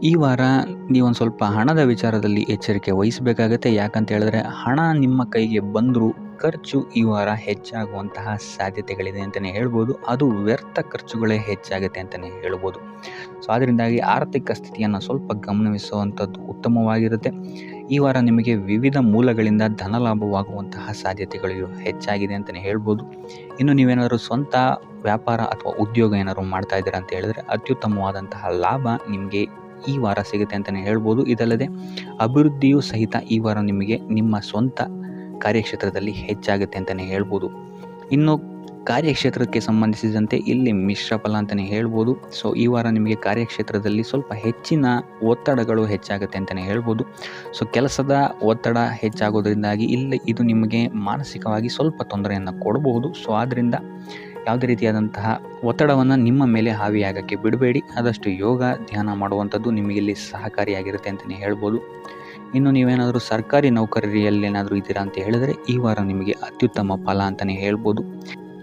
ಈ ವಾರ ನೀವೊಂದು ಸ್ವಲ್ಪ ಹಣದ ವಿಚಾರದಲ್ಲಿ ಎಚ್ಚರಿಕೆ ವಹಿಸಬೇಕಾಗತ್ತೆ. ಯಾಕಂತ ಹೇಳಿದ್ರೆ ಹಣ ನಿಮ್ಮ ಕೈಗೆ ಬಂದರೂ ಖರ್ಚು ಈ ವಾರ ಹೆಚ್ಚಾಗುವಂತಹ ಸಾಧ್ಯತೆಗಳಿದೆ ಅಂತಲೇ ಹೇಳ್ಬೋದು. ಅದು ವ್ಯರ್ಥ ಖರ್ಚುಗಳೇ ಹೆಚ್ಚಾಗುತ್ತೆ ಅಂತಲೇ ಹೇಳ್ಬೋದು. ಸೊ ಅದರಿಂದಾಗಿ ಆರ್ಥಿಕ ಸ್ಥಿತಿಯನ್ನು ಸ್ವಲ್ಪ ಗಮನಿಸುವಂಥದ್ದು ಉತ್ತಮವಾಗಿರುತ್ತೆ. ಈ ವಾರ ನಿಮಗೆ ವಿವಿಧ ಮೂಲಗಳಿಂದ ಧನ ಲಾಭವಾಗುವಂತಹ ಸಾಧ್ಯತೆಗಳು ಹೆಚ್ಚಾಗಿದೆ ಅಂತಲೇ ಹೇಳ್ಬೋದು. ಇನ್ನು ನೀವೇನಾದರೂ ಸ್ವಂತ ವ್ಯಾಪಾರ ಅಥವಾ ಉದ್ಯೋಗ ಏನಾದರೂ ಮಾಡ್ತಾ ಇದ್ದೀರಾ ಅಂತ ಹೇಳಿದ್ರೆ ಅತ್ಯುತ್ತಮವಾದಂತಹ ಲಾಭ ನಿಮಗೆ ಈ ವಾರ ಸಿಗುತ್ತೆ ಅಂತಲೇ ಹೇಳ್ಬೋದು. ಇದಲ್ಲದೆ ಅಭಿವೃದ್ಧಿಯೂ ಸಹಿತ ಈ ವಾರ ನಿಮಗೆ ನಿಮ್ಮ ಸ್ವಂತ ಕಾರ್ಯಕ್ಷೇತ್ರದಲ್ಲಿ ಹೆಚ್ಚಾಗುತ್ತೆ ಅಂತಲೇ ಹೇಳ್ಬೋದು. ಇನ್ನು ಕಾರ್ಯಕ್ಷೇತ್ರಕ್ಕೆ ಸಂಬಂಧಿಸಿದಂತೆ ಇಲ್ಲಿ ಮಿಶ್ರ ಫಲ ಅಂತಲೇ ಹೇಳ್ಬೋದು. ಸೊ ಈ ವಾರ ನಿಮಗೆ ಕಾರ್ಯಕ್ಷೇತ್ರದಲ್ಲಿ ಸ್ವಲ್ಪ ಹೆಚ್ಚಿನ ಒತ್ತಡಗಳು ಹೆಚ್ಚಾಗುತ್ತೆ ಅಂತಲೇ ಹೇಳ್ಬೋದು. ಸೊ ಕೆಲಸದ ಒತ್ತಡ ಹೆಚ್ಚಾಗೋದ್ರಿಂದಾಗಿ ಇದು ನಿಮಗೆ ಮಾನಸಿಕವಾಗಿ ಸ್ವಲ್ಪ ತೊಂದರೆಯನ್ನು ಕೊಡಬಹುದು. ಸೊ ಆದ್ದರಿಂದ ಯಾವುದೇ ರೀತಿಯಾದಂತಹ ಒತ್ತಡವನ್ನು ನಿಮ್ಮ ಮೇಲೆ ಹಾವಿಯಾಗಕ್ಕೆ ಬಿಡಬೇಡಿ. ಆದಷ್ಟು ಯೋಗ ಧ್ಯಾನ ಮಾಡುವಂಥದ್ದು ನಿಮಗಿಲ್ಲಿ ಸಹಕಾರಿಯಾಗಿರುತ್ತೆ ಅಂತಲೇ ಹೇಳ್ಬೋದು. ಇನ್ನು ನೀವೇನಾದರೂ ಸರ್ಕಾರಿ ನೌಕರಿಯಲ್ಲೇನಾದರೂ ಇದ್ದೀರಾ ಅಂತ ಹೇಳಿದರೆ ಈ ವಾರ ನಿಮಗೆ ಅತ್ಯುತ್ತಮ ಫಲ ಅಂತಲೇ ಹೇಳ್ಬೋದು.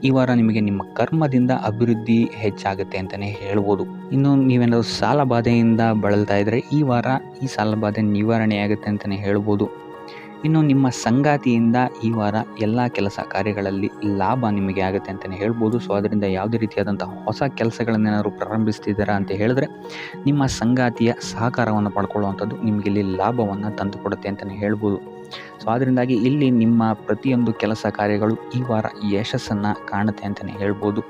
ಈ ವಾರ ನಿಮಗೆ ನಿಮ್ಮ ಕರ್ಮದಿಂದ ಅಭಿವೃದ್ಧಿ ಹೆಚ್ಚಾಗುತ್ತೆ ಅಂತಲೇ ಹೇಳ್ಬೋದು. ಇನ್ನು ನೀವೇನಾದರೂ ಸಾಲ ಬಾಧೆಯಿಂದ ಬಳಲ್ತಾ ಇದ್ದರೆ ಈ ವಾರ ಈ ಸಾಲ ಬಾಧೆ ನಿವಾರಣೆಯಾಗುತ್ತೆ ಅಂತಲೇ ಹೇಳ್ಬೋದು. ಇನ್ನು ನಿಮ್ಮ ಸಂಗಾತಿಯಿಂದ ಈ ವಾರ ಎಲ್ಲ ಕೆಲಸ ಕಾರ್ಯಗಳಲ್ಲಿ ಲಾಭ ನಿಮಗೆ ಆಗುತ್ತೆ ಅಂತಲೇ ಹೇಳ್ಬೋದು. ಸೊ ಅದರಿಂದ ಯಾವುದೇ ರೀತಿಯಾದಂಥ ಹೊಸ ಕೆಲಸಗಳನ್ನೇನಾದರೂ ಪ್ರಾರಂಭಿಸ್ತಿದ್ದೀರಾ ಅಂತ ಹೇಳಿದ್ರೆ ನಿಮ್ಮ ಸಂಗಾತಿಯ ಸಹಕಾರವನ್ನು ಪಡ್ಕೊಳ್ಳುವಂಥದ್ದು ನಿಮಗಿಲ್ಲಿ ಲಾಭವನ್ನು ತಂದುಕೊಡುತ್ತೆ ಅಂತಲೇ ಹೇಳ್ಬೋದು. ಸೊ ಅದರಿಂದಾಗಿ ಇಲ್ಲಿ ನಿಮ್ಮ ಪ್ರತಿಯೊಂದು ಕೆಲಸ ಕಾರ್ಯಗಳು ಈ ವಾರ ಯಶಸ್ಸನ್ನು ಕಾಣುತ್ತೆ ಅಂತಲೇ ಹೇಳ್ಬೋದು.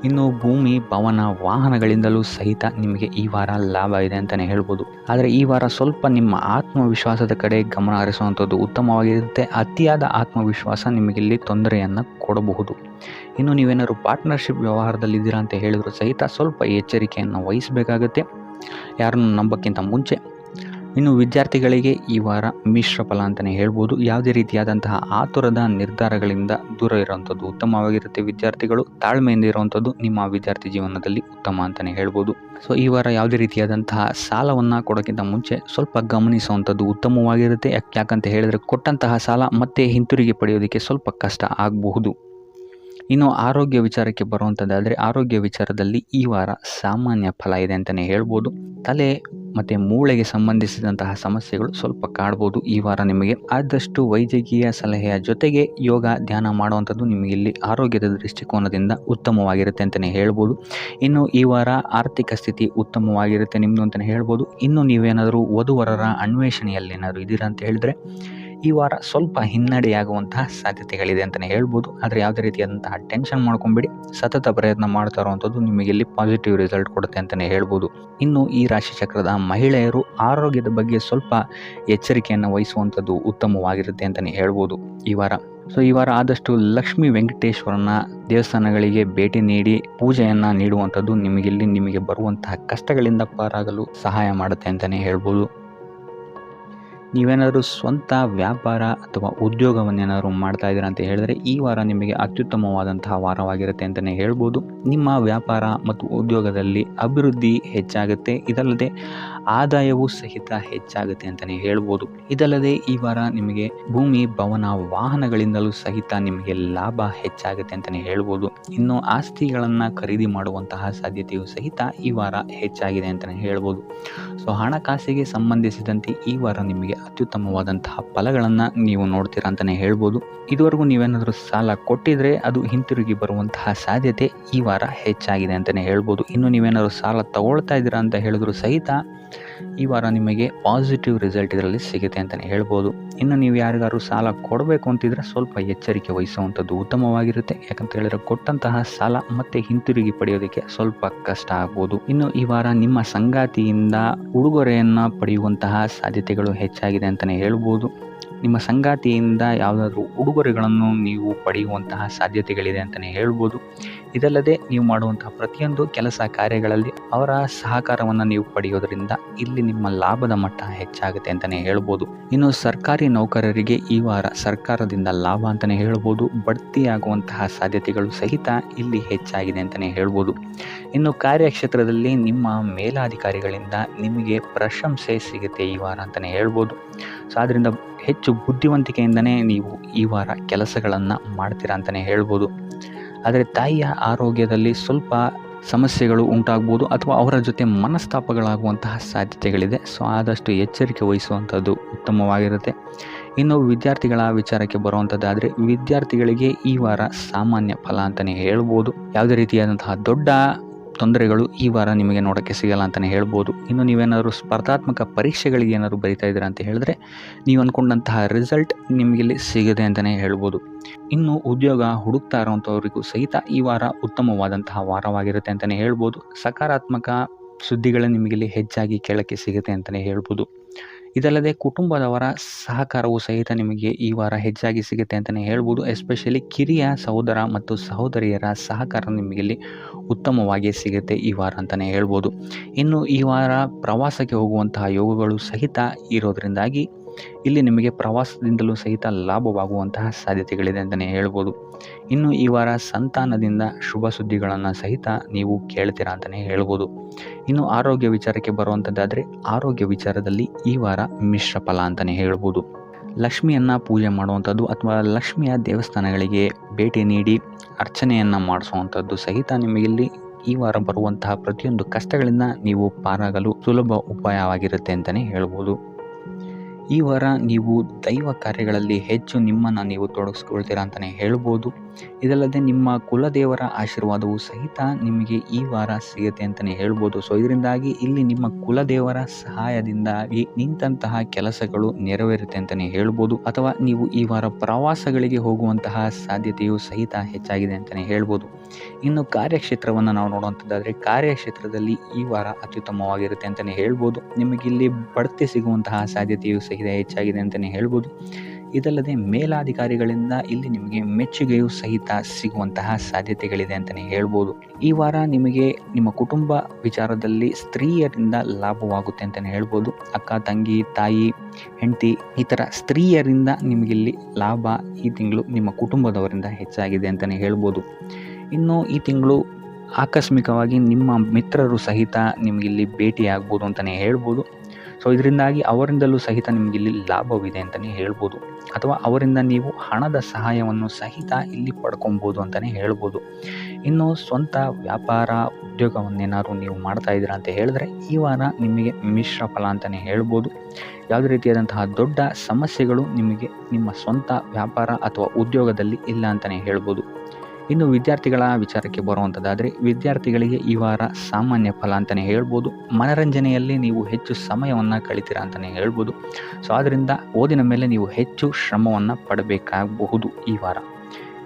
ಇನ್ನು ಭೂಮಿ ಭವನ ವಾಹನಗಳಿಂದಲೂ ಸಹಿತ ನಿಮಗೆ ಈ ವಾರ ಲಾಭ ಇದೆ ಅಂತಲೇ ಹೇಳ್ಬೋದು. ಆದರೆ ಈ ವಾರ ಸ್ವಲ್ಪ ನಿಮ್ಮ ಆತ್ಮವಿಶ್ವಾಸದ ಕಡೆ ಗಮನ ಹರಿಸುವಂಥದ್ದು ಉತ್ತಮವಾಗಿರುತ್ತೆ. ಅತಿಯಾದ ಆತ್ಮವಿಶ್ವಾಸ ನಿಮಗಿಲ್ಲಿ ತೊಂದರೆಯನ್ನು ಕೊಡಬಹುದು. ಇನ್ನು ನೀವೇನಾದ್ರು ಪಾರ್ಟ್ನರ್ಶಿಪ್ ವ್ಯವಹಾರದಲ್ಲಿದ್ದೀರಾ ಅಂತ ಹೇಳಿದ್ರು ಸಹಿತ ಸ್ವಲ್ಪ ಎಚ್ಚರಿಕೆಯನ್ನು ವಹಿಸಬೇಕಾಗತ್ತೆ ಯಾರನ್ನು ನಂಬೋಕ್ಕಿಂತ ಮುಂಚೆ. ಇನ್ನು ವಿದ್ಯಾರ್ಥಿಗಳಿಗೆ ಈ ವಾರ ಮಿಶ್ರ ಫಲ ಅಂತಲೇ ಹೇಳ್ಬೋದು. ಯಾವುದೇ ರೀತಿಯಾದಂತಹ ಆತುರದ ನಿರ್ಧಾರಗಳಿಂದ ದೂರ ಇರುವಂಥದ್ದು ಉತ್ತಮವಾಗಿರುತ್ತೆ. ವಿದ್ಯಾರ್ಥಿಗಳು ತಾಳ್ಮೆಯಿಂದ ಇರುವಂಥದ್ದು ನಿಮ್ಮ ವಿದ್ಯಾರ್ಥಿ ಜೀವನದಲ್ಲಿ ಉತ್ತಮ ಅಂತಲೇ ಹೇಳ್ಬೋದು. ಸೊ ಈ ವಾರ ಯಾವುದೇ ರೀತಿಯಾದಂತಹ ಸಾಲವನ್ನು ಕೊಡೋಕ್ಕಿಂತ ಮುಂಚೆ ಸ್ವಲ್ಪ ಗಮನಿಸುವಂಥದ್ದು ಉತ್ತಮವಾಗಿರುತ್ತೆ. ಯಾಕಂತ ಹೇಳಿದರೆ ಕೊಟ್ಟಂತಹ ಸಾಲ ಮತ್ತೆ ಹಿಂತಿರುಗಿ ಪಡೆಯೋದಕ್ಕೆ ಸ್ವಲ್ಪ ಕಷ್ಟ ಆಗಬಹುದು. ಇನ್ನು ಆರೋಗ್ಯ ವಿಚಾರಕ್ಕೆ ಬರುವಂಥದ್ದಾದರೆ ಆರೋಗ್ಯ ವಿಚಾರದಲ್ಲಿ ಈ ವಾರ ಸಾಮಾನ್ಯ ಫಲ ಇದೆ ಅಂತಲೇ ಹೇಳ್ಬೋದು. ತಲೆ ಮತ್ತು ಮೂಳೆಗೆ ಸಂಬಂಧಿಸಿದಂತಹ ಸಮಸ್ಯೆಗಳು ಸ್ವಲ್ಪ ಕಾಡ್ಬೋದು ಈ ವಾರ ನಿಮಗೆ. ಆದಷ್ಟು ವೈದ್ಯಕೀಯ ಸಲಹೆಯ ಜೊತೆಗೆ ಯೋಗ ಧ್ಯಾನ ಮಾಡುವಂಥದ್ದು ನಿಮಗೆ ಇಲ್ಲಿ ಆರೋಗ್ಯದ ದೃಷ್ಟಿಕೋನದಿಂದ ಉತ್ತಮವಾಗಿರುತ್ತೆ ಅಂತಲೇ ಹೇಳ್ಬೋದು. ಇನ್ನು ಈ ವಾರ ಆರ್ಥಿಕ ಸ್ಥಿತಿ ಉತ್ತಮವಾಗಿರುತ್ತೆ ನಿಮ್ಮದು ಅಂತಲೇ ಹೇಳ್ಬೋದು. ಇನ್ನು ನೀವೇನಾದರೂ ವಧುವರರ ಅನ್ವೇಷಣೆಯಲ್ಲಿ ಏನಾದರೂ ಇದ್ದೀರಾ ಅಂತ ಹೇಳಿದ್ರೆ ಈ ವಾರ ಸ್ವಲ್ಪ ಹಿನ್ನಡೆಯಾಗುವಂತಹ ಸಾಧ್ಯತೆಗಳಿದೆ ಅಂತಲೇ ಹೇಳ್ಬೋದು. ಆದರೆ ಯಾವುದೇ ರೀತಿಯಾದಂತಹ ಟೆನ್ಷನ್ ಮಾಡ್ಕೊಂಬೇಡಿ. ಸತತ ಪ್ರಯತ್ನ ಮಾಡ್ತಾ ಇರುವಂಥದ್ದು ನಿಮಗೆ ಇಲ್ಲಿ ಪಾಸಿಟಿವ್ ರಿಸಲ್ಟ್ ಕೊಡುತ್ತೆ ಅಂತಲೇ ಹೇಳ್ಬೋದು. ಇನ್ನು ಈ ರಾಶಿ ಚಕ್ರದ ಮಹಿಳೆಯರು ಆರೋಗ್ಯದ ಬಗ್ಗೆ ಸ್ವಲ್ಪ ಎಚ್ಚರಿಕೆಯನ್ನು ವಹಿಸುವಂಥದ್ದು ಉತ್ತಮವಾಗಿರುತ್ತೆ ಅಂತಲೇ ಹೇಳ್ಬೋದು ಈ ವಾರ. ಸೊ ಈ ವಾರ ಆದಷ್ಟು ಲಕ್ಷ್ಮೀ ವೆಂಕಟೇಶ್ವರನ ದೇವಸ್ಥಾನಗಳಿಗೆ ಭೇಟಿ ನೀಡಿ ಪೂಜೆಯನ್ನು ನೀಡುವಂಥದ್ದು ನಿಮಗೆ ಬರುವಂತಹ ಕಷ್ಟಗಳಿಂದ ಪಾರಾಗಲು ಸಹಾಯ ಮಾಡುತ್ತೆ ಅಂತಲೇ ಹೇಳ್ಬೋದು. ನೀವೇನಾದರೂ ಸ್ವಂತ ವ್ಯಾಪಾರ ಅಥವಾ ಉದ್ಯೋಗವನ್ನೇನಾದರೂ ಮಾಡ್ತಾ ಇದ್ದೀರಾ ಅಂತ ಹೇಳಿದ್ರೆ ಈ ವಾರ ನಿಮಗೆ ಅತ್ಯುತ್ತಮವಾದಂತಹ ವಾರವಾಗಿರುತ್ತೆ ಅಂತಲೇ ಹೇಳ್ಬೋದು. ನಿಮ್ಮ ವ್ಯಾಪಾರ ಮತ್ತು ಉದ್ಯೋಗದಲ್ಲಿ ಅಭಿವೃದ್ಧಿ ಹೆಚ್ಚಾಗುತ್ತೆ. ಇದಲ್ಲದೆ ಆದಾಯವೂ ಸಹಿತ ಹೆಚ್ಚಾಗುತ್ತೆ ಅಂತಲೇ ಹೇಳ್ಬೋದು. ಇದಲ್ಲದೆ ಈ ವಾರ ನಿಮಗೆ ಭೂಮಿ ಭವನ ವಾಹನಗಳಿಂದಲೂ ಸಹಿತ ನಿಮಗೆ ಲಾಭ ಹೆಚ್ಚಾಗುತ್ತೆ ಅಂತಲೇ ಹೇಳ್ಬೋದು. ಇನ್ನು ಆಸ್ತಿಗಳನ್ನು ಖರೀದಿ ಮಾಡುವಂತಹ ಸಾಧ್ಯತೆಯೂ ಸಹಿತ ಈ ವಾರ ಹೆಚ್ಚಾಗಿದೆ ಅಂತಲೇ ಹೇಳ್ಬೋದು. ಸೊ ಹಣಕಾಸಿಗೆ ಸಂಬಂಧಿಸಿದಂತೆ ಈ ವಾರ ನಿಮಗೆ ಅತ್ಯುತ್ತಮವಾದಂತಹ ಫಲಗಳನ್ನು ನೀವು ನೋಡ್ತೀರಾ ಅಂತಲೇ ಹೇಳ್ಬೋದು. ಇದುವರೆಗೂ ನೀವೇನಾದರೂ ಸಾಲ ಕೊಟ್ಟಿದ್ರೆ ಅದು ಹಿಂತಿರುಗಿ ಬರುವಂತಹ ಸಾಧ್ಯತೆ ಈ ವಾರ ಹೆಚ್ಚಾಗಿದೆ ಅಂತಲೇ ಹೇಳ್ಬೋದು. ಇನ್ನು ನೀವೇನಾದರೂ ಸಾಲ ತಗೊಳ್ತಾ ಇದ್ದೀರಾ ಅಂತ ಹೇಳಿದ್ರು ಸಹಿತ ಈ ವಾರ ನಿಮಗೆ ಪಾಸಿಟಿವ್ ರಿಸಲ್ಟ್ ಇದರಲ್ಲಿ ಸಿಗುತ್ತೆ ಅಂತಲೇ ಹೇಳ್ಬೋದು. ಇನ್ನು ನೀವು ಯಾರಿಗಾದ್ರು ಸಾಲ ಕೊಡಬೇಕು ಅಂತಿದ್ರೆ ಸ್ವಲ್ಪ ಎಚ್ಚರಿಕೆ ವಹಿಸುವಂಥದ್ದು ಉತ್ತಮವಾಗಿರುತ್ತೆ. ಯಾಕಂತ ಹೇಳಿದ್ರೆ ಕೊಟ್ಟಂತಹ ಸಾಲ ಮತ್ತೆ ಹಿಂತಿರುಗಿ ಪಡೆಯೋದಕ್ಕೆ ಸ್ವಲ್ಪ ಕಷ್ಟ ಆಗ್ಬೋದು. ಇನ್ನು ಈ ವಾರ ನಿಮ್ಮ ಸಂಗಾತಿಯಿಂದ ಉಡುಗೊರೆಯನ್ನು ಪಡೆಯುವಂತಹ ಸಾಧ್ಯತೆಗಳು ಹೆಚ್ಚಾಗಿದೆ ಅಂತಲೇ ಹೇಳ್ಬೋದು. ನಿಮ್ಮ ಸಂಗಾತಿಯಿಂದ ಯಾವುದಾದ್ರೂ ಉಡುಗೊರೆಗಳನ್ನು ನೀವು ಪಡೆಯುವಂತಹ ಸಾಧ್ಯತೆಗಳಿದೆ ಅಂತಲೇ ಹೇಳ್ಬೋದು. ಇದಲ್ಲದೆ ನೀವು ಮಾಡುವಂತಹ ಪ್ರತಿಯೊಂದು ಕೆಲಸ ಕಾರ್ಯಗಳಲ್ಲಿ ಅವರ ಸಹಕಾರವನ್ನು ನೀವು ಪಡೆಯೋದ್ರಿಂದ ಇಲ್ಲಿ ನಿಮ್ಮ ಲಾಭದ ಮಟ್ಟ ಹೆಚ್ಚಾಗುತ್ತೆ ಅಂತಲೇ ಹೇಳ್ಬೋದು. ಇನ್ನು ಸರ್ಕಾರಿ ನೌಕರರಿಗೆ ಈ ವಾರ ಸರ್ಕಾರದಿಂದ ಲಾಭ ಅಂತಲೇ ಹೇಳ್ಬೋದು. ಬಡ್ತಿಯಾಗುವಂತಹ ಸಾಧ್ಯತೆಗಳು ಸಹಿತ ಇಲ್ಲಿ ಹೆಚ್ಚಾಗಿದೆ ಅಂತಲೇ ಹೇಳ್ಬೋದು. ಇನ್ನು ಕಾರ್ಯಕ್ಷೇತ್ರದಲ್ಲಿ ನಿಮ್ಮ ಮೇಲಾಧಿಕಾರಿಗಳಿಂದ ನಿಮಗೆ ಪ್ರಶಂಸೆ ಸಿಗುತ್ತೆ ಈ ವಾರ ಅಂತಲೇ ಹೇಳ್ಬೋದು. ಸೊ ಆದ್ದರಿಂದ ಹೆಚ್ಚು ಬುದ್ಧಿವಂತಿಕೆಯಿಂದನೇ ನೀವು ಈ ವಾರ ಕೆಲಸಗಳನ್ನು ಮಾಡ್ತೀರಾ ಅಂತಲೇ ಹೇಳ್ಬೋದು. ಆದರೆ ತಾಯಿಯ ಆರೋಗ್ಯದಲ್ಲಿ ಸ್ವಲ್ಪ ಸಮಸ್ಯೆಗಳು ಉಂಟಾಗ್ಬೋದು ಅಥವಾ ಅವರ ಜೊತೆ ಮನಸ್ತಾಪಗಳಾಗುವಂತಹ ಸಾಧ್ಯತೆಗಳಿದೆ. ಸೊ ಆದಷ್ಟು ಎಚ್ಚರಿಕೆ ವಹಿಸುವಂಥದ್ದು ಉತ್ತಮವಾಗಿರುತ್ತೆ. ಇನ್ನು ವಿದ್ಯಾರ್ಥಿಗಳ ವಿಚಾರಕ್ಕೆ ಬರುವಂಥದ್ದಾದರೆ, ವಿದ್ಯಾರ್ಥಿಗಳಿಗೆ ಈ ವಾರ ಸಾಮಾನ್ಯ ಫಲ ಅಂತಲೇ ಹೇಳ್ಬೋದು. ಯಾವುದೇ ರೀತಿಯಾದಂತಹ ದೊಡ್ಡ ತೊಂದರೆಗಳು ಈ ವಾರ ನಿಮಗೆ ನೋಡೋಕ್ಕೆ ಸಿಗಲ್ಲ ಅಂತಲೇ ಹೇಳ್ಬೋದು. ಇನ್ನು ನೀವೇನಾದರೂ ಸ್ಪರ್ಧಾತ್ಮಕ ಪರೀಕ್ಷೆಗಳಿಗೆ ಏನಾದರೂ ಬರಿತಾ ಇದ್ದೀರಾ ಅಂತ ಹೇಳಿದ್ರೆ, ನೀವು ಅಂದ್ಕೊಂಡಂತಹ ರಿಸಲ್ಟ್ ನಿಮಗಿಲ್ಲಿ ಸಿಗದೆ ಅಂತಲೇ ಹೇಳ್ಬೋದು. ಇನ್ನು ಉದ್ಯೋಗ ಹುಡುಕ್ತಾ ಇರೋವಂಥವ್ರಿಗೂ ಸಹಿತ ಈ ವಾರ ಉತ್ತಮವಾದಂತಹ ವಾರವಾಗಿರುತ್ತೆ ಅಂತಲೇ ಹೇಳ್ಬೋದು. ಸಕಾರಾತ್ಮಕ ಸುದ್ದಿಗಳೇ ನಿಮಗಿಲ್ಲಿ ಹೆಚ್ಚಾಗಿ ಕೇಳೋಕ್ಕೆ ಸಿಗುತ್ತೆ ಅಂತಲೇ ಹೇಳ್ಬೋದು. ಇದಲ್ಲದೆ ಕುಟುಂಬದವರ ಸಹಕಾರವು ಸಹಿತ ನಿಮಗೆ ಈ ವಾರ ಹೆಚ್ಚಾಗಿ ಸಿಗುತ್ತೆ ಅಂತಲೇ ಹೇಳ್ಬೋದು. ಎಸ್ಪೆಷಲಿ ಕಿರಿಯ ಸಹೋದರ ಮತ್ತು ಸಹೋದರಿಯರ ಸಹಕಾರ ನಿಮಗಿಲ್ಲಿ ಉತ್ತಮವಾಗಿ ಸಿಗುತ್ತೆ ಈ ವಾರ ಅಂತಲೇ ಹೇಳ್ಬೋದು. ಇನ್ನು ಈ ವಾರ ಪ್ರವಾಸಕ್ಕೆ ಹೋಗುವಂತಹ ಯೋಗಗಳು ಸಹಿತ ಇರೋದರಿಂದಾಗಿ ಇಲ್ಲಿ ನಿಮಗೆ ಪ್ರವಾಸದಿಂದಲೂ ಸಹಿತ ಲಾಭವಾಗುವಂತಹ ಸಾಧ್ಯತೆಗಳಿದೆ ಅಂತಲೇ ಹೇಳ್ಬೋದು. ಇನ್ನು ಈ ವಾರ ಸಂತಾನದಿಂದ ಶುಭ ಸುದ್ದಿಗಳನ್ನು ಸಹಿತ ನೀವು ಕೇಳ್ತೀರಾ ಅಂತಲೇ ಹೇಳ್ಬೋದು. ಇನ್ನು ಆರೋಗ್ಯ ವಿಚಾರಕ್ಕೆ ಬರುವಂಥದ್ದಾದರೆ, ಆರೋಗ್ಯ ವಿಚಾರದಲ್ಲಿ ಈ ವಾರ ಮಿಶ್ರ ಫಲ ಅಂತಲೇ ಹೇಳ್ಬೋದು. ಲಕ್ಷ್ಮಿಯನ್ನು ಪೂಜೆ ಮಾಡುವಂಥದ್ದು ಅಥವಾ ಲಕ್ಷ್ಮಿಯ ದೇವಸ್ಥಾನಗಳಿಗೆ ಭೇಟಿ ನೀಡಿ ಅರ್ಚನೆಯನ್ನು ಮಾಡಿಸುವಂಥದ್ದು ಸಹಿತ ನಿಮಗಿಲ್ಲಿ ಈ ವಾರ ಬರುವಂತಹ ಪ್ರತಿಯೊಂದು ಕಷ್ಟಗಳಿಂದ ನೀವು ಪಾರಾಗಲು ಸುಲಭ ಉಪಾಯವಾಗಿರುತ್ತೆ ಅಂತಲೇ ಹೇಳ್ಬೋದು. ಈ ವಾರ ನೀವು ದೈವ ಕಾರ್ಯಗಳಲ್ಲಿ ಹೆಚ್ಚು ನಿಮ್ಮನ್ನು ನೀವು ತೊಡಗಿಸ್ಕೊಳ್ತೀರಾ ಅಂತಲೇ ಹೇಳ್ಬೋದು. ಇದಲ್ಲದೆ ನಿಮ್ಮ ಕುಲದೇವರ ಆಶೀರ್ವಾದವು ಸಹಿತ ನಿಮಗೆ ಈ ವಾರ ಸಿಗುತ್ತೆ ಅಂತಲೇ ಹೇಳ್ಬೋದು. ಸೊ ಇದರಿಂದಾಗಿ ಇಲ್ಲಿ ನಿಮ್ಮ ಕುಲದೇವರ ಸಹಾಯದಿಂದಾಗಿ ನಿಂತಹ ಕೆಲಸಗಳು ನೆರವೇರುತ್ತೆ ಅಂತಲೇ ಹೇಳ್ಬೋದು. ಅಥವಾ ನೀವು ಈ ವಾರ ಪ್ರವಾಸಗಳಿಗೆ ಹೋಗುವಂತಹ ಸಾಧ್ಯತೆಯು ಸಹಿತ ಹೆಚ್ಚಾಗಿದೆ ಅಂತಲೇ ಹೇಳ್ಬೋದು. ಇನ್ನು ಕಾರ್ಯಕ್ಷೇತ್ರವನ್ನು ನಾವು ನೋಡುವಂಥದ್ದಾದರೆ, ಕಾರ್ಯಕ್ಷೇತ್ರದಲ್ಲಿ ಈ ವಾರ ಅತ್ಯುತ್ತಮವಾಗಿರುತ್ತೆ ಅಂತಲೇ ಹೇಳ್ಬೋದು. ನಿಮಗಿಲ್ಲಿ ಬಡ್ತಿ ಸಿಗುವಂತಹ ಸಾಧ್ಯತೆಯು ಸಹಿತ ಹೆಚ್ಚಾಗಿದೆ ಅಂತಲೇ ಹೇಳ್ಬೋದು. ಇದಲ್ಲದೆ ಮೇಲಾಧಿಕಾರಿಗಳಿಂದ ಇಲ್ಲಿ ನಿಮಗೆ ಮೆಚ್ಚುಗೆಯೂ ಸಹಿತ ಸಿಗುವಂತಹ ಸಾಧ್ಯತೆಗಳಿದೆ ಅಂತಲೇ ಹೇಳ್ಬೋದು. ಈ ವಾರ ನಿಮಗೆ ನಿಮ್ಮ ಕುಟುಂಬ ವಿಚಾರದಲ್ಲಿ ಸ್ತ್ರೀಯರಿಂದ ಲಾಭವಾಗುತ್ತೆ ಅಂತಲೇ ಹೇಳ್ಬೋದು. ಅಕ್ಕ, ತಂಗಿ, ತಾಯಿ, ಹೆಂಡತಿ ಈ ಥರ ಸ್ತ್ರೀಯರಿಂದ ನಿಮಗಿಲ್ಲಿ ಲಾಭ ಈ ತಿಂಗಳು ನಿಮ್ಮ ಕುಟುಂಬದವರಿಂದ ಹೆಚ್ಚಾಗಿದೆ ಅಂತಲೇ ಹೇಳ್ಬೋದು. ಇನ್ನು ಈ ತಿಂಗಳು ಆಕಸ್ಮಿಕವಾಗಿ ನಿಮ್ಮ ಮಿತ್ರರು ಸಹಿತ ನಿಮಗಿಲ್ಲಿ ಭೇಟಿಯಾಗ್ಬೋದು ಅಂತಲೇ ಹೇಳ್ಬೋದು. ಸೊ ಇದರಿಂದಾಗಿ ಅವರಿಂದಲೂ ಸಹಿತ ನಿಮಗಿಲ್ಲಿ ಲಾಭವಿದೆ ಅಂತಲೇ ಹೇಳ್ಬೋದು. ಅಥವಾ ಅವರಿಂದ ನೀವು ಹಣದ ಸಹಾಯವನ್ನು ಸಹಿತ ಇಲ್ಲಿ ಪಡ್ಕೊಬೋದು ಅಂತಲೇ ಹೇಳ್ಬೋದು. ಇನ್ನು ಸ್ವಂತ ವ್ಯಾಪಾರ ಉದ್ಯೋಗವನ್ನೇನಾದ್ರು ನೀವು ಮಾಡ್ತಾ ಇದ್ದೀರಾ ಅಂತ ಹೇಳಿದ್ರೆ, ಈ ವಾರ ನಿಮಗೆ ಮಿಶ್ರ ಫಲ ಅಂತಲೇ ಹೇಳ್ಬೋದು. ಯಾವುದೇ ರೀತಿಯಾದಂತಹ ದೊಡ್ಡ ಸಮಸ್ಯೆಗಳು ನಿಮಗೆ ನಿಮ್ಮ ಸ್ವಂತ ವ್ಯಾಪಾರ ಅಥವಾ ಉದ್ಯೋಗದಲ್ಲಿ ಇಲ್ಲ ಅಂತಲೇ ಹೇಳ್ಬೋದು. ಇನ್ನು ವಿದ್ಯಾರ್ಥಿಗಳ ವಿಚಾರಕ್ಕೆ ಬರುವಂಥದ್ದಾದರೆ, ವಿದ್ಯಾರ್ಥಿಗಳಿಗೆ ಈ ವಾರ ಸಾಮಾನ್ಯ ಫಲ ಅಂತಲೇ ಹೇಳ್ಬೋದು. ಮನರಂಜನೆಯಲ್ಲಿ ನೀವು ಹೆಚ್ಚು ಸಮಯವನ್ನು ಕಳಿತೀರಾ ಅಂತಲೇ ಹೇಳ್ಬೋದು. ಸೊ ಆದ್ದರಿಂದ ಓದಿನ ಮೇಲೆ ನೀವು ಹೆಚ್ಚು ಶ್ರಮವನ್ನು ಪಡಬೇಕಾಗಬಹುದು ಈ ವಾರ.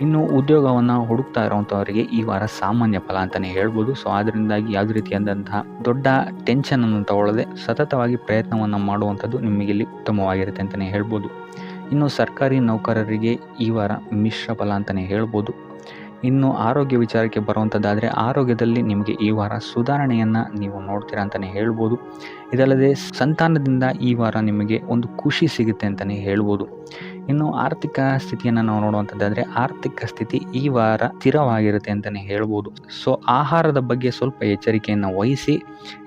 ಇನ್ನು ಉದ್ಯೋಗವನ್ನು ಹುಡುಕ್ತಾ ಇರೋವಂಥವರಿಗೆ ಈ ವಾರ ಸಾಮಾನ್ಯ ಫಲ ಅಂತಲೇ ಹೇಳ್ಬೋದು. ಸೊ ಅದರಿಂದಾಗಿ ಯಾವುದೇ ರೀತಿಯಾದಂತಹ ದೊಡ್ಡ ಟೆನ್ಷನನ್ನು ತಗೊಳ್ಳದೆ ಸತತವಾಗಿ ಪ್ರಯತ್ನವನ್ನು ಮಾಡುವಂಥದ್ದು ನಿಮಗಿಲ್ಲಿ ಉತ್ತಮವಾಗಿರುತ್ತೆ ಅಂತಲೇ ಹೇಳ್ಬೋದು. ಇನ್ನು ಸರ್ಕಾರಿ ನೌಕರರಿಗೆ ಈ ವಾರ ಮಿಶ್ರ ಫಲ ಅಂತಲೇ ಹೇಳ್ಬೋದು. ಇನ್ನು ಆರೋಗ್ಯ ವಿಚಾರಕ್ಕೆ ಬರುವಂಥದ್ದಾದರೆ, ಆರೋಗ್ಯದಲ್ಲಿ ನಿಮಗೆ ಈ ವಾರ ಸುಧಾರಣೆಯನ್ನು ನೀವು ನೋಡ್ತೀರಾ ಅಂತಲೇ ಹೇಳ್ಬೋದು. ಇದಲ್ಲದೆ ಸಂತಾನದಿಂದ ಈ ವಾರ ನಿಮಗೆ ಒಂದು ಖುಷಿ ಸಿಗುತ್ತೆ ಅಂತಲೇ ಹೇಳ್ಬೋದು. ಇನ್ನು ಆರ್ಥಿಕ ಸ್ಥಿತಿಯನ್ನು ನಾವು ನೋಡುವಂಥದ್ದಾದರೆ, ಆರ್ಥಿಕ ಸ್ಥಿತಿ ಈ ವಾರ ಸ್ಥಿರವಾಗಿರುತ್ತೆ ಅಂತಲೇ ಹೇಳ್ಬೋದು. ಸೊ ಆಹಾರದ ಬಗ್ಗೆ ಸ್ವಲ್ಪ ಎಚ್ಚರಿಕೆಯನ್ನು ವಹಿಸಿ,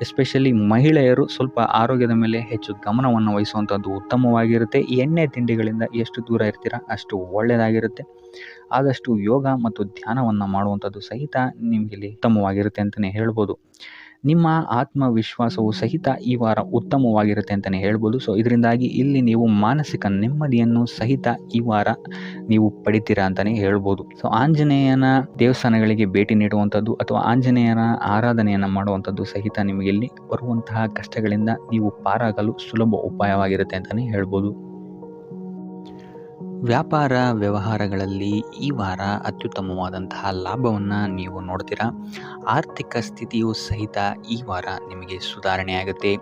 ಎಸ್ಪೆಷಲಿ ಮಹಿಳೆಯರು ಸ್ವಲ್ಪ ಆರೋಗ್ಯದ ಮೇಲೆ ಹೆಚ್ಚು ಗಮನವನ್ನು ವಹಿಸುವಂಥದ್ದು ಉತ್ತಮವಾಗಿರುತ್ತೆ. ಎಣ್ಣೆ ತಿಂಡಿಗಳಿಂದ ಎಷ್ಟು ದೂರ ಇರ್ತೀರಾ ಅಷ್ಟು ಒಳ್ಳೆಯದಾಗಿರುತ್ತೆ. ಆದಷ್ಟು ಯೋಗ ಮತ್ತು ಧ್ಯಾನವನ್ನು ಮಾಡುವಂಥದ್ದು ಸಹಿತ ನಿಮಗಿಲ್ಲಿ ಉತ್ತಮವಾಗಿರುತ್ತೆ ಅಂತಲೇ ಹೇಳ್ಬೋದು. ನಿಮ್ಮ ಆತ್ಮವಿಶ್ವಾಸವು ಸಹಿತ ಈ ವಾರ ಉತ್ತಮವಾಗಿರುತ್ತೆ ಅಂತಲೇ ಹೇಳ್ಬೋದು. ಸೊ ಇದರಿಂದಾಗಿ ಇಲ್ಲಿ ನೀವು ಮಾನಸಿಕ ನೆಮ್ಮದಿಯನ್ನು ಸಹಿತ ಈ ವಾರ ನೀವು ಪಡಿತೀರಾ ಅಂತಲೇ ಹೇಳ್ಬೋದು. ಸೊ ಆಂಜನೇಯನ ದೇವಸ್ಥಾನಗಳಿಗೆ ಭೇಟಿ ನೀಡುವಂಥದ್ದು ಅಥವಾ ಆಂಜನೇಯನ ಆರಾಧನೆಯನ್ನು ಮಾಡುವಂಥದ್ದು ಸಹಿತ ನಿಮಗಿಲ್ಲಿ ಬರುವಂತಹ ಕಷ್ಟಗಳಿಂದ ನೀವು ಪಾರಾಗಲು ಸುಲಭ ಉಪಾಯವಾಗಿರುತ್ತೆ ಅಂತಲೇ ಹೇಳ್ಬೋದು. ವ್ಯಾಪಾರ ವ್ಯವಹಾರಗಳಲ್ಲಿ ಈ ವಾರ ಅತ್ಯುತ್ತಮವಾದಂತಹ ಲಾಭವನ್ನು ನೀವು ನೋಡ್ತೀರಾ. ಆರ್ಥಿಕ ಸ್ಥಿತಿಯು ಸಹಿತ ಈ ವಾರ ನಿಮಗೆ ಸುಧಾರಣೆಯಾಗುತ್ತೆ.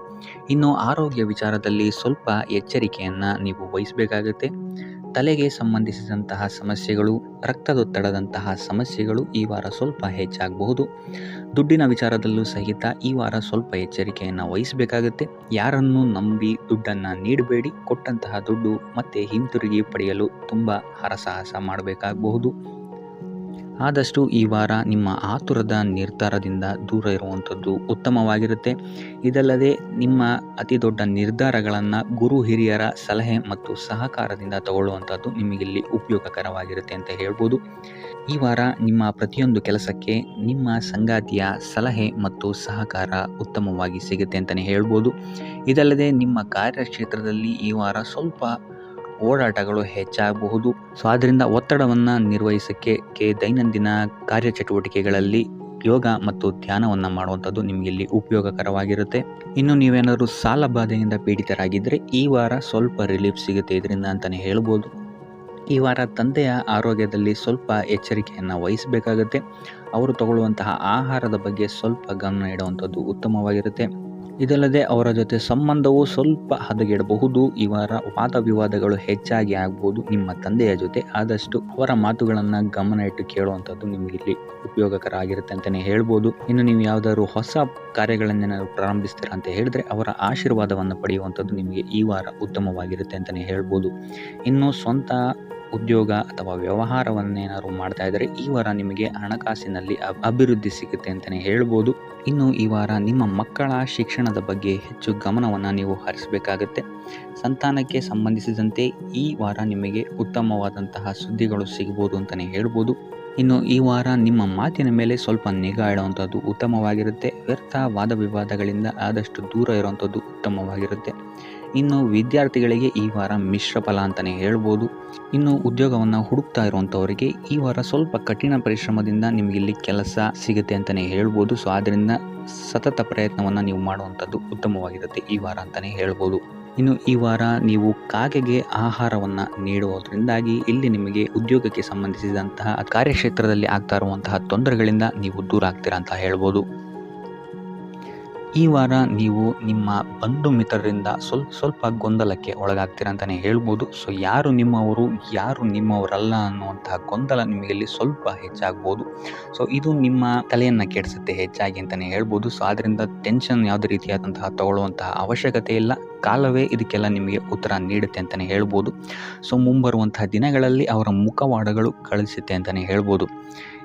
ಇನ್ನು ಆರೋಗ್ಯ ವಿಚಾರದಲ್ಲಿ ಸ್ವಲ್ಪ ಎಚ್ಚರಿಕೆಯನ್ನು ನೀವು ವಹಿಸಬೇಕಾಗುತ್ತೆ. ತಲೆಗೆ ಸಂಬಂಧಿಸಿದಂತಹ ಸಮಸ್ಯೆಗಳು, ರಕ್ತದೊತ್ತಡದಂತಹ ಸಮಸ್ಯೆಗಳು ಈ ವಾರ ಸ್ವಲ್ಪ ಹೆಚ್ಚಾಗಬಹುದು. ದುಡ್ಡಿನ ವಿಚಾರದಲ್ಲೂ ಸಹಿತ ಈ ವಾರ ಸ್ವಲ್ಪ ಎಚ್ಚರಿಕೆಯನ್ನು ವಹಿಸಬೇಕಾಗುತ್ತೆ. ಯಾರನ್ನು ನಂಬಿ ದುಡ್ಡನ್ನು ನೀಡಬೇಡಿ. ಕೊಟ್ಟಂತಹ ದುಡ್ಡು ಮತ್ತೆ ಹಿಂತಿರುಗಿ ಪಡೆಯಲು ತುಂಬ ಹರಸಾಹಸ ಮಾಡಬೇಕಾಗಬಹುದು. ಆದಷ್ಟು ಈ ವಾರ ನಿಮ್ಮ ಆತುರದ ನಿರ್ಧಾರದಿಂದ ದೂರ ಇರುವಂಥದ್ದು ಉತ್ತಮವಾಗಿರುತ್ತೆ. ಇದಲ್ಲದೆ ನಿಮ್ಮ ಅತಿ ದೊಡ್ಡ ನಿರ್ಧಾರಗಳನ್ನು ಗುರು ಹಿರಿಯರ ಸಲಹೆ ಮತ್ತು ಸಹಕಾರದಿಂದ ತಗೊಳ್ಳುವಂಥದ್ದು ನಿಮಗಿಲ್ಲಿ ಉಪಯೋಗಕರವಾಗಿರುತ್ತೆ ಅಂತ ಹೇಳ್ಬೋದು. ಈ ವಾರ ನಿಮ್ಮ ಪ್ರತಿಯೊಂದು ಕೆಲಸಕ್ಕೆ ನಿಮ್ಮ ಸಂಗಾತಿಯ ಸಲಹೆ ಮತ್ತು ಸಹಕಾರ ಉತ್ತಮವಾಗಿ ಸಿಗುತ್ತೆ ಅಂತಲೇ ಹೇಳ್ಬೋದು. ಇದಲ್ಲದೆ ನಿಮ್ಮ ಕಾರ್ಯಕ್ಷೇತ್ರದಲ್ಲಿ ಈ ವಾರ ಸ್ವಲ್ಪ ಓಡಾಟಗಳು ಹೆಚ್ಚಾಗಬಹುದು. ಸೊ ಆದ್ದರಿಂದ ಒತ್ತಡವನ್ನು ನಿರ್ವಹಿಸೋಕ್ಕೆ ದೈನಂದಿನ ಕಾರ್ಯಚಟುವಟಿಕೆಗಳಲ್ಲಿ ಯೋಗ ಮತ್ತು ಧ್ಯಾನವನ್ನು ಮಾಡುವಂಥದ್ದು ನಿಮಗೆ ಇಲ್ಲಿ ಉಪಯೋಗಕರವಾಗಿರುತ್ತೆ. ಇನ್ನು ನೀವೇನಾದರೂ ಸಾಲ ಬಾಧೆಯಿಂದ ಪೀಡಿತರಾಗಿದ್ದರೆ ಈ ವಾರ ಸ್ವಲ್ಪ ರಿಲೀಫ್ ಸಿಗುತ್ತೆ ಇದರಿಂದ ಅಂತಲೇ ಹೇಳ್ಬೋದು. ಈ ವಾರ ತಂದೆಯ ಆರೋಗ್ಯದಲ್ಲಿ ಸ್ವಲ್ಪ ಎಚ್ಚರಿಕೆಯನ್ನು ವಹಿಸಬೇಕಾಗುತ್ತೆ. ಅವರು ತಗೊಳ್ಳುವಂತಹ ಆಹಾರದ ಬಗ್ಗೆ ಸ್ವಲ್ಪ ಗಮನ ಇಡುವಂಥದ್ದು ಉತ್ತಮವಾಗಿರುತ್ತೆ. ಇದಲ್ಲದೆ ಅವರ ಜೊತೆ ಸಂಬಂಧವು ಸ್ವಲ್ಪ ಹದಗೆಡಬಹುದು. ಈ ವಾರ ವಾದ ವಿವಾದಗಳು ಹೆಚ್ಚಾಗಿ ಆಗ್ಬೋದು ನಿಮ್ಮ ತಂದೆಯ ಜೊತೆ. ಆದಷ್ಟು ಅವರ ಮಾತುಗಳನ್ನು ಗಮನ ಇಟ್ಟು ಕೇಳುವಂಥದ್ದು ನಿಮಗಿಲ್ಲಿ ಉಪಯೋಗಕರ ಆಗಿರುತ್ತೆ ಅಂತಲೇ ಹೇಳ್ಬೋದು. ಇನ್ನು ನೀವು ಯಾವುದಾದ್ರು ಹೊಸ ಕಾರ್ಯಗಳನ್ನೇನಾದ್ರು ಪ್ರಾರಂಭಿಸ್ತೀರಾ ಅಂತ ಹೇಳಿದ್ರೆ ಅವರ ಆಶೀರ್ವಾದವನ್ನು ಪಡೆಯುವಂಥದ್ದು ನಿಮಗೆ ಈ ವಾರ ಉತ್ತಮವಾಗಿರುತ್ತೆ ಅಂತಲೇ ಹೇಳ್ಬೋದು. ಇನ್ನು ಸ್ವಂತ ಉದ್ಯೋಗ ಅಥವಾ ವ್ಯವಹಾರವನ್ನೇನಾದ್ರು ಮಾಡ್ತಾ ಇದ್ದರೆ ಈ ವಾರ ನಿಮಗೆ ಹಣಕಾಸಿನಲ್ಲಿ ಅಭಿವೃದ್ಧಿ ಸಿಗುತ್ತೆ ಅಂತಲೇ ಹೇಳ್ಬೋದು. ಇನ್ನು ಈ ವಾರ ನಿಮ್ಮ ಮಕ್ಕಳ ಶಿಕ್ಷಣದ ಬಗ್ಗೆ ಹೆಚ್ಚು ಗಮನವನ್ನು ನೀವು ಹರಿಸಬೇಕಾಗತ್ತೆ. ಸಂತಾನಕ್ಕೆ ಸಂಬಂಧಿಸಿದಂತೆ ಈ ವಾರ ನಿಮಗೆ ಉತ್ತಮವಾದಂತಹ ಸುದ್ದಿಗಳು ಸಿಗ್ಬೋದು ಅಂತಲೇ ಹೇಳ್ಬೋದು. ಇನ್ನು ಈ ವಾರ ನಿಮ್ಮ ಮಾತಿನ ಮೇಲೆ ಸ್ವಲ್ಪ ನಿಗಾ ಇಡುವಂಥದ್ದು ಉತ್ತಮವಾಗಿರುತ್ತೆ. ವ್ಯರ್ಥ ವಾದ ವಿವಾದಗಳಿಂದ ಆದಷ್ಟು ದೂರ ಇರುವಂಥದ್ದು ಉತ್ತಮವಾಗಿರುತ್ತೆ. ಇನ್ನು ವಿದ್ಯಾರ್ಥಿಗಳಿಗೆ ಈ ವಾರ ಮಿಶ್ರ ಫಲ ಅಂತಲೇ ಹೇಳ್ಬೋದು. ಇನ್ನು ಉದ್ಯೋಗವನ್ನು ಹುಡುಕ್ತಾ ಇರುವಂಥವರಿಗೆ ಈ ವಾರ ಸ್ವಲ್ಪ ಕಠಿಣ ಪರಿಶ್ರಮದಿಂದ ನಿಮಗಿಲ್ಲಿ ಕೆಲಸ ಸಿಗುತ್ತೆ ಅಂತಲೇ ಹೇಳ್ಬೋದು. ಸೊ ಆದ್ದರಿಂದ ಸತತ ಪ್ರಯತ್ನವನ್ನು ನೀವು ಮಾಡುವಂಥದ್ದು ಉತ್ತಮವಾಗಿರುತ್ತೆ ಈ ವಾರ ಅಂತಲೇ ಹೇಳ್ಬೋದು. ಇನ್ನು ಈ ವಾರ ನೀವು ಕಾಗೆಗೆ ಆಹಾರವನ್ನು ನೀಡುವುದರಿಂದಾಗಿ ಇಲ್ಲಿ ನಿಮಗೆ ಉದ್ಯೋಗಕ್ಕೆ ಸಂಬಂಧಿಸಿದಂತಹ ಕಾರ್ಯಕ್ಷೇತ್ರದಲ್ಲಿ ಆಗ್ತಾ ಇರುವಂತಹ ತೊಂದರೆಗಳಿಂದ ನೀವು ದೂರ ಆಗ್ತೀರಾ ಅಂತ ಹೇಳ್ಬೋದು. ಈ ವಾರ ನೀವು ನಿಮ್ಮ ಬಂಧು ಮಿತ್ರರಿಂದ ಸ್ವಲ್ಪ ಗೊಂದಲಕ್ಕೆ ಒಳಗಾಗ್ತೀರಾ ಅಂತಲೇ ಹೇಳ್ಬೋದು. ಸೊ ಯಾರು ನಿಮ್ಮವರು ಯಾರು ನಿಮ್ಮವರಲ್ಲ ಅನ್ನುವಂತಹ ಗೊಂದಲ ನಿಮಗಲ್ಲಿ ಸ್ವಲ್ಪ ಹೆಚ್ಚಾಗ್ಬೋದು. ಸೊ ಇದು ನಿಮ್ಮ ತಲೆಯನ್ನು ಕೆಡಿಸುತ್ತೆ ಹೆಚ್ಚಾಗಿ ಅಂತಲೇ ಹೇಳ್ಬೋದು. ಸೊ ಆದ್ದರಿಂದ ಟೆನ್ಷನ್ ಯಾವುದೇ ರೀತಿಯಾದಂತಹ ತಗೊಳ್ಳುವಂತಹ ಅವಶ್ಯಕತೆ ಇಲ್ಲ. ಕಾಲವೇ ಇದಕ್ಕೆಲ್ಲ ನಿಮಗೆ ಉತ್ತರ ನೀಡುತ್ತೆ ಅಂತಲೇ ಹೇಳ್ಬೋದು. ಸೊ ಮುಂಬರುವಂತಹ ದಿನಗಳಲ್ಲಿ ಅವರ ಮುಖವಾಡಗಳು ಕಳಿಸುತ್ತೆ ಅಂತಲೇ ಹೇಳ್ಬೋದು.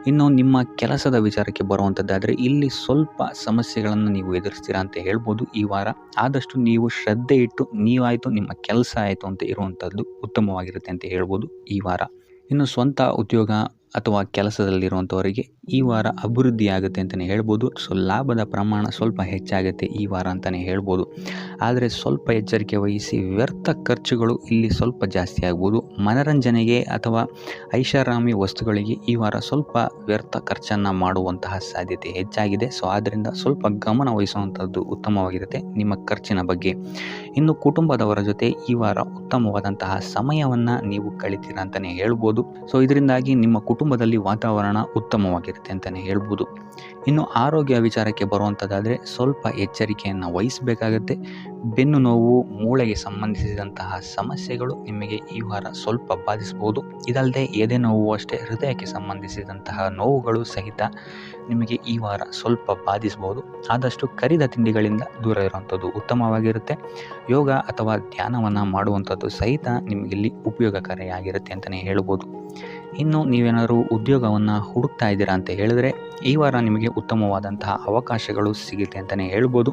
ಇನ್ನು ನಿಮ್ಮ ಕೆಲಸದ ವಿಚಾರಕ್ಕೆ ಬರುವಂಥದ್ದಾದರೆ ಇಲ್ಲಿ ಸ್ವಲ್ಪ ಸಮಸ್ಯೆಗಳನ್ನು ನೀವು ಎದುರಿಸ್ತೀರಾ ಅಂತ ಹೇಳ್ಬೋದು. ಈ ವಾರ ಆದಷ್ಟು ನೀವು ಶ್ರದ್ಧೆ ಇಟ್ಟು ನೀವಾಯಿತು ನಿಮ್ಮ ಕೆಲಸ ಆಯಿತು ಅಂತ ಇರುವಂಥದ್ದು ಉತ್ತಮವಾಗಿರುತ್ತೆ ಅಂತ ಹೇಳ್ಬೋದು ಈ ವಾರ. ಇನ್ನು ಸ್ವಂತ ಉದ್ಯೋಗ ಅಥವಾ ಕೆಲಸದಲ್ಲಿರುವಂಥವರಿಗೆ ಈ ವಾರ ಅಭಿವೃದ್ಧಿ ಆಗುತ್ತೆ ಅಂತಲೇ ಹೇಳ್ಬೋದು. ಸೊ ಲಾಭದ ಪ್ರಮಾಣ ಸ್ವಲ್ಪ ಹೆಚ್ಚಾಗುತ್ತೆ ಈ ವಾರ ಅಂತಲೇ ಹೇಳ್ಬೋದು. ಆದರೆ ಸ್ವಲ್ಪ ಎಚ್ಚರಿಕೆ ವಹಿಸಿ. ವ್ಯರ್ಥ ಖರ್ಚುಗಳು ಇಲ್ಲಿ ಸ್ವಲ್ಪ ಜಾಸ್ತಿ ಆಗ್ಬೋದು. ಮನರಂಜನೆಗೆ ಅಥವಾ ಐಷಾರಾಮಿ ವಸ್ತುಗಳಿಗೆ ಈ ವಾರ ಸ್ವಲ್ಪ ವ್ಯರ್ಥ ಖರ್ಚನ್ನು ಮಾಡುವಂತಹ ಸಾಧ್ಯತೆ ಹೆಚ್ಚಾಗಿದೆ. ಸೊ ಆದ್ದರಿಂದ ಸ್ವಲ್ಪ ಗಮನ ವಹಿಸುವಂಥದ್ದು ಉತ್ತಮವಾಗಿರುತ್ತೆ ನಿಮ್ಮ ಖರ್ಚಿನ ಬಗ್ಗೆ. ಇನ್ನು ಕುಟುಂಬದವರ ಜೊತೆ ಈ ವಾರ ಉತ್ತಮವಾದಂತಹ ಸಮಯವನ್ನು ನೀವು ಕಳಿತೀರಾ ಅಂತಲೇ ಹೇಳ್ಬೋದು. ಸೊ ಇದರಿಂದಾಗಿ ನಿಮ್ಮ ಕುಟುಂಬದಲ್ಲಿ ವಾತಾವರಣ ಉತ್ತಮವಾಗಿರುತ್ತೆ ಅಂತಲೇ ಹೇಳ್ಬೋದು. ಇನ್ನು ಆರೋಗ್ಯ ವಿಚಾರಕ್ಕೆ ಬರುವಂಥದ್ದಾದರೆ ಸ್ವಲ್ಪ ಎಚ್ಚರಿಕೆಯನ್ನು ವಹಿಸಬೇಕಾಗತ್ತೆ. ಬೆನ್ನು ನೋವು, ಮೂಳೆಗೆ ಸಂಬಂಧಿಸಿದಂತಹ ಸಮಸ್ಯೆಗಳು ನಿಮಗೆ ಈ ವಾರ ಸ್ವಲ್ಪ ಬಾಧಿಸಬಹುದು. ಇದಲ್ಲದೆ ಎದೆ ನೋವು ಅಷ್ಟೇ ಹೃದಯಕ್ಕೆ ಸಂಬಂಧಿಸಿದಂತಹ ನೋವುಗಳು ಸಹಿತ ನಿಮಗೆ ಈ ವಾರ ಸ್ವಲ್ಪ ಬಾಧಿಸಬಹುದು. ಆದಷ್ಟು ಕರಿದ ತಿಂಡಿಗಳಿಂದ ದೂರ ಇರುವಂಥದ್ದು ಉತ್ತಮವಾಗಿರುತ್ತೆ. ಯೋಗ ಅಥವಾ ಧ್ಯಾನವನ್ನು ಮಾಡುವಂಥದ್ದು ಸಹಿತ ನಿಮಗಿಲ್ಲಿ ಉಪಯೋಗಕಾರಿಯಾಗಿರುತ್ತೆ ಅಂತಲೇ ಹೇಳ್ಬೋದು. ಇನ್ನು ನೀವೇನಾದರೂ ಉದ್ಯೋಗವನ್ನು ಹುಡುಕ್ತಾ ಇದ್ದೀರಾ ಅಂತ ಹೇಳಿದ್ರೆ ಈ ವಾರ ನಿಮಗೆ ಉತ್ತಮವಾದಂತಹ ಅವಕಾಶಗಳು ಸಿಗುತ್ತೆ ಅಂತಲೇ ಹೇಳ್ಬೋದು.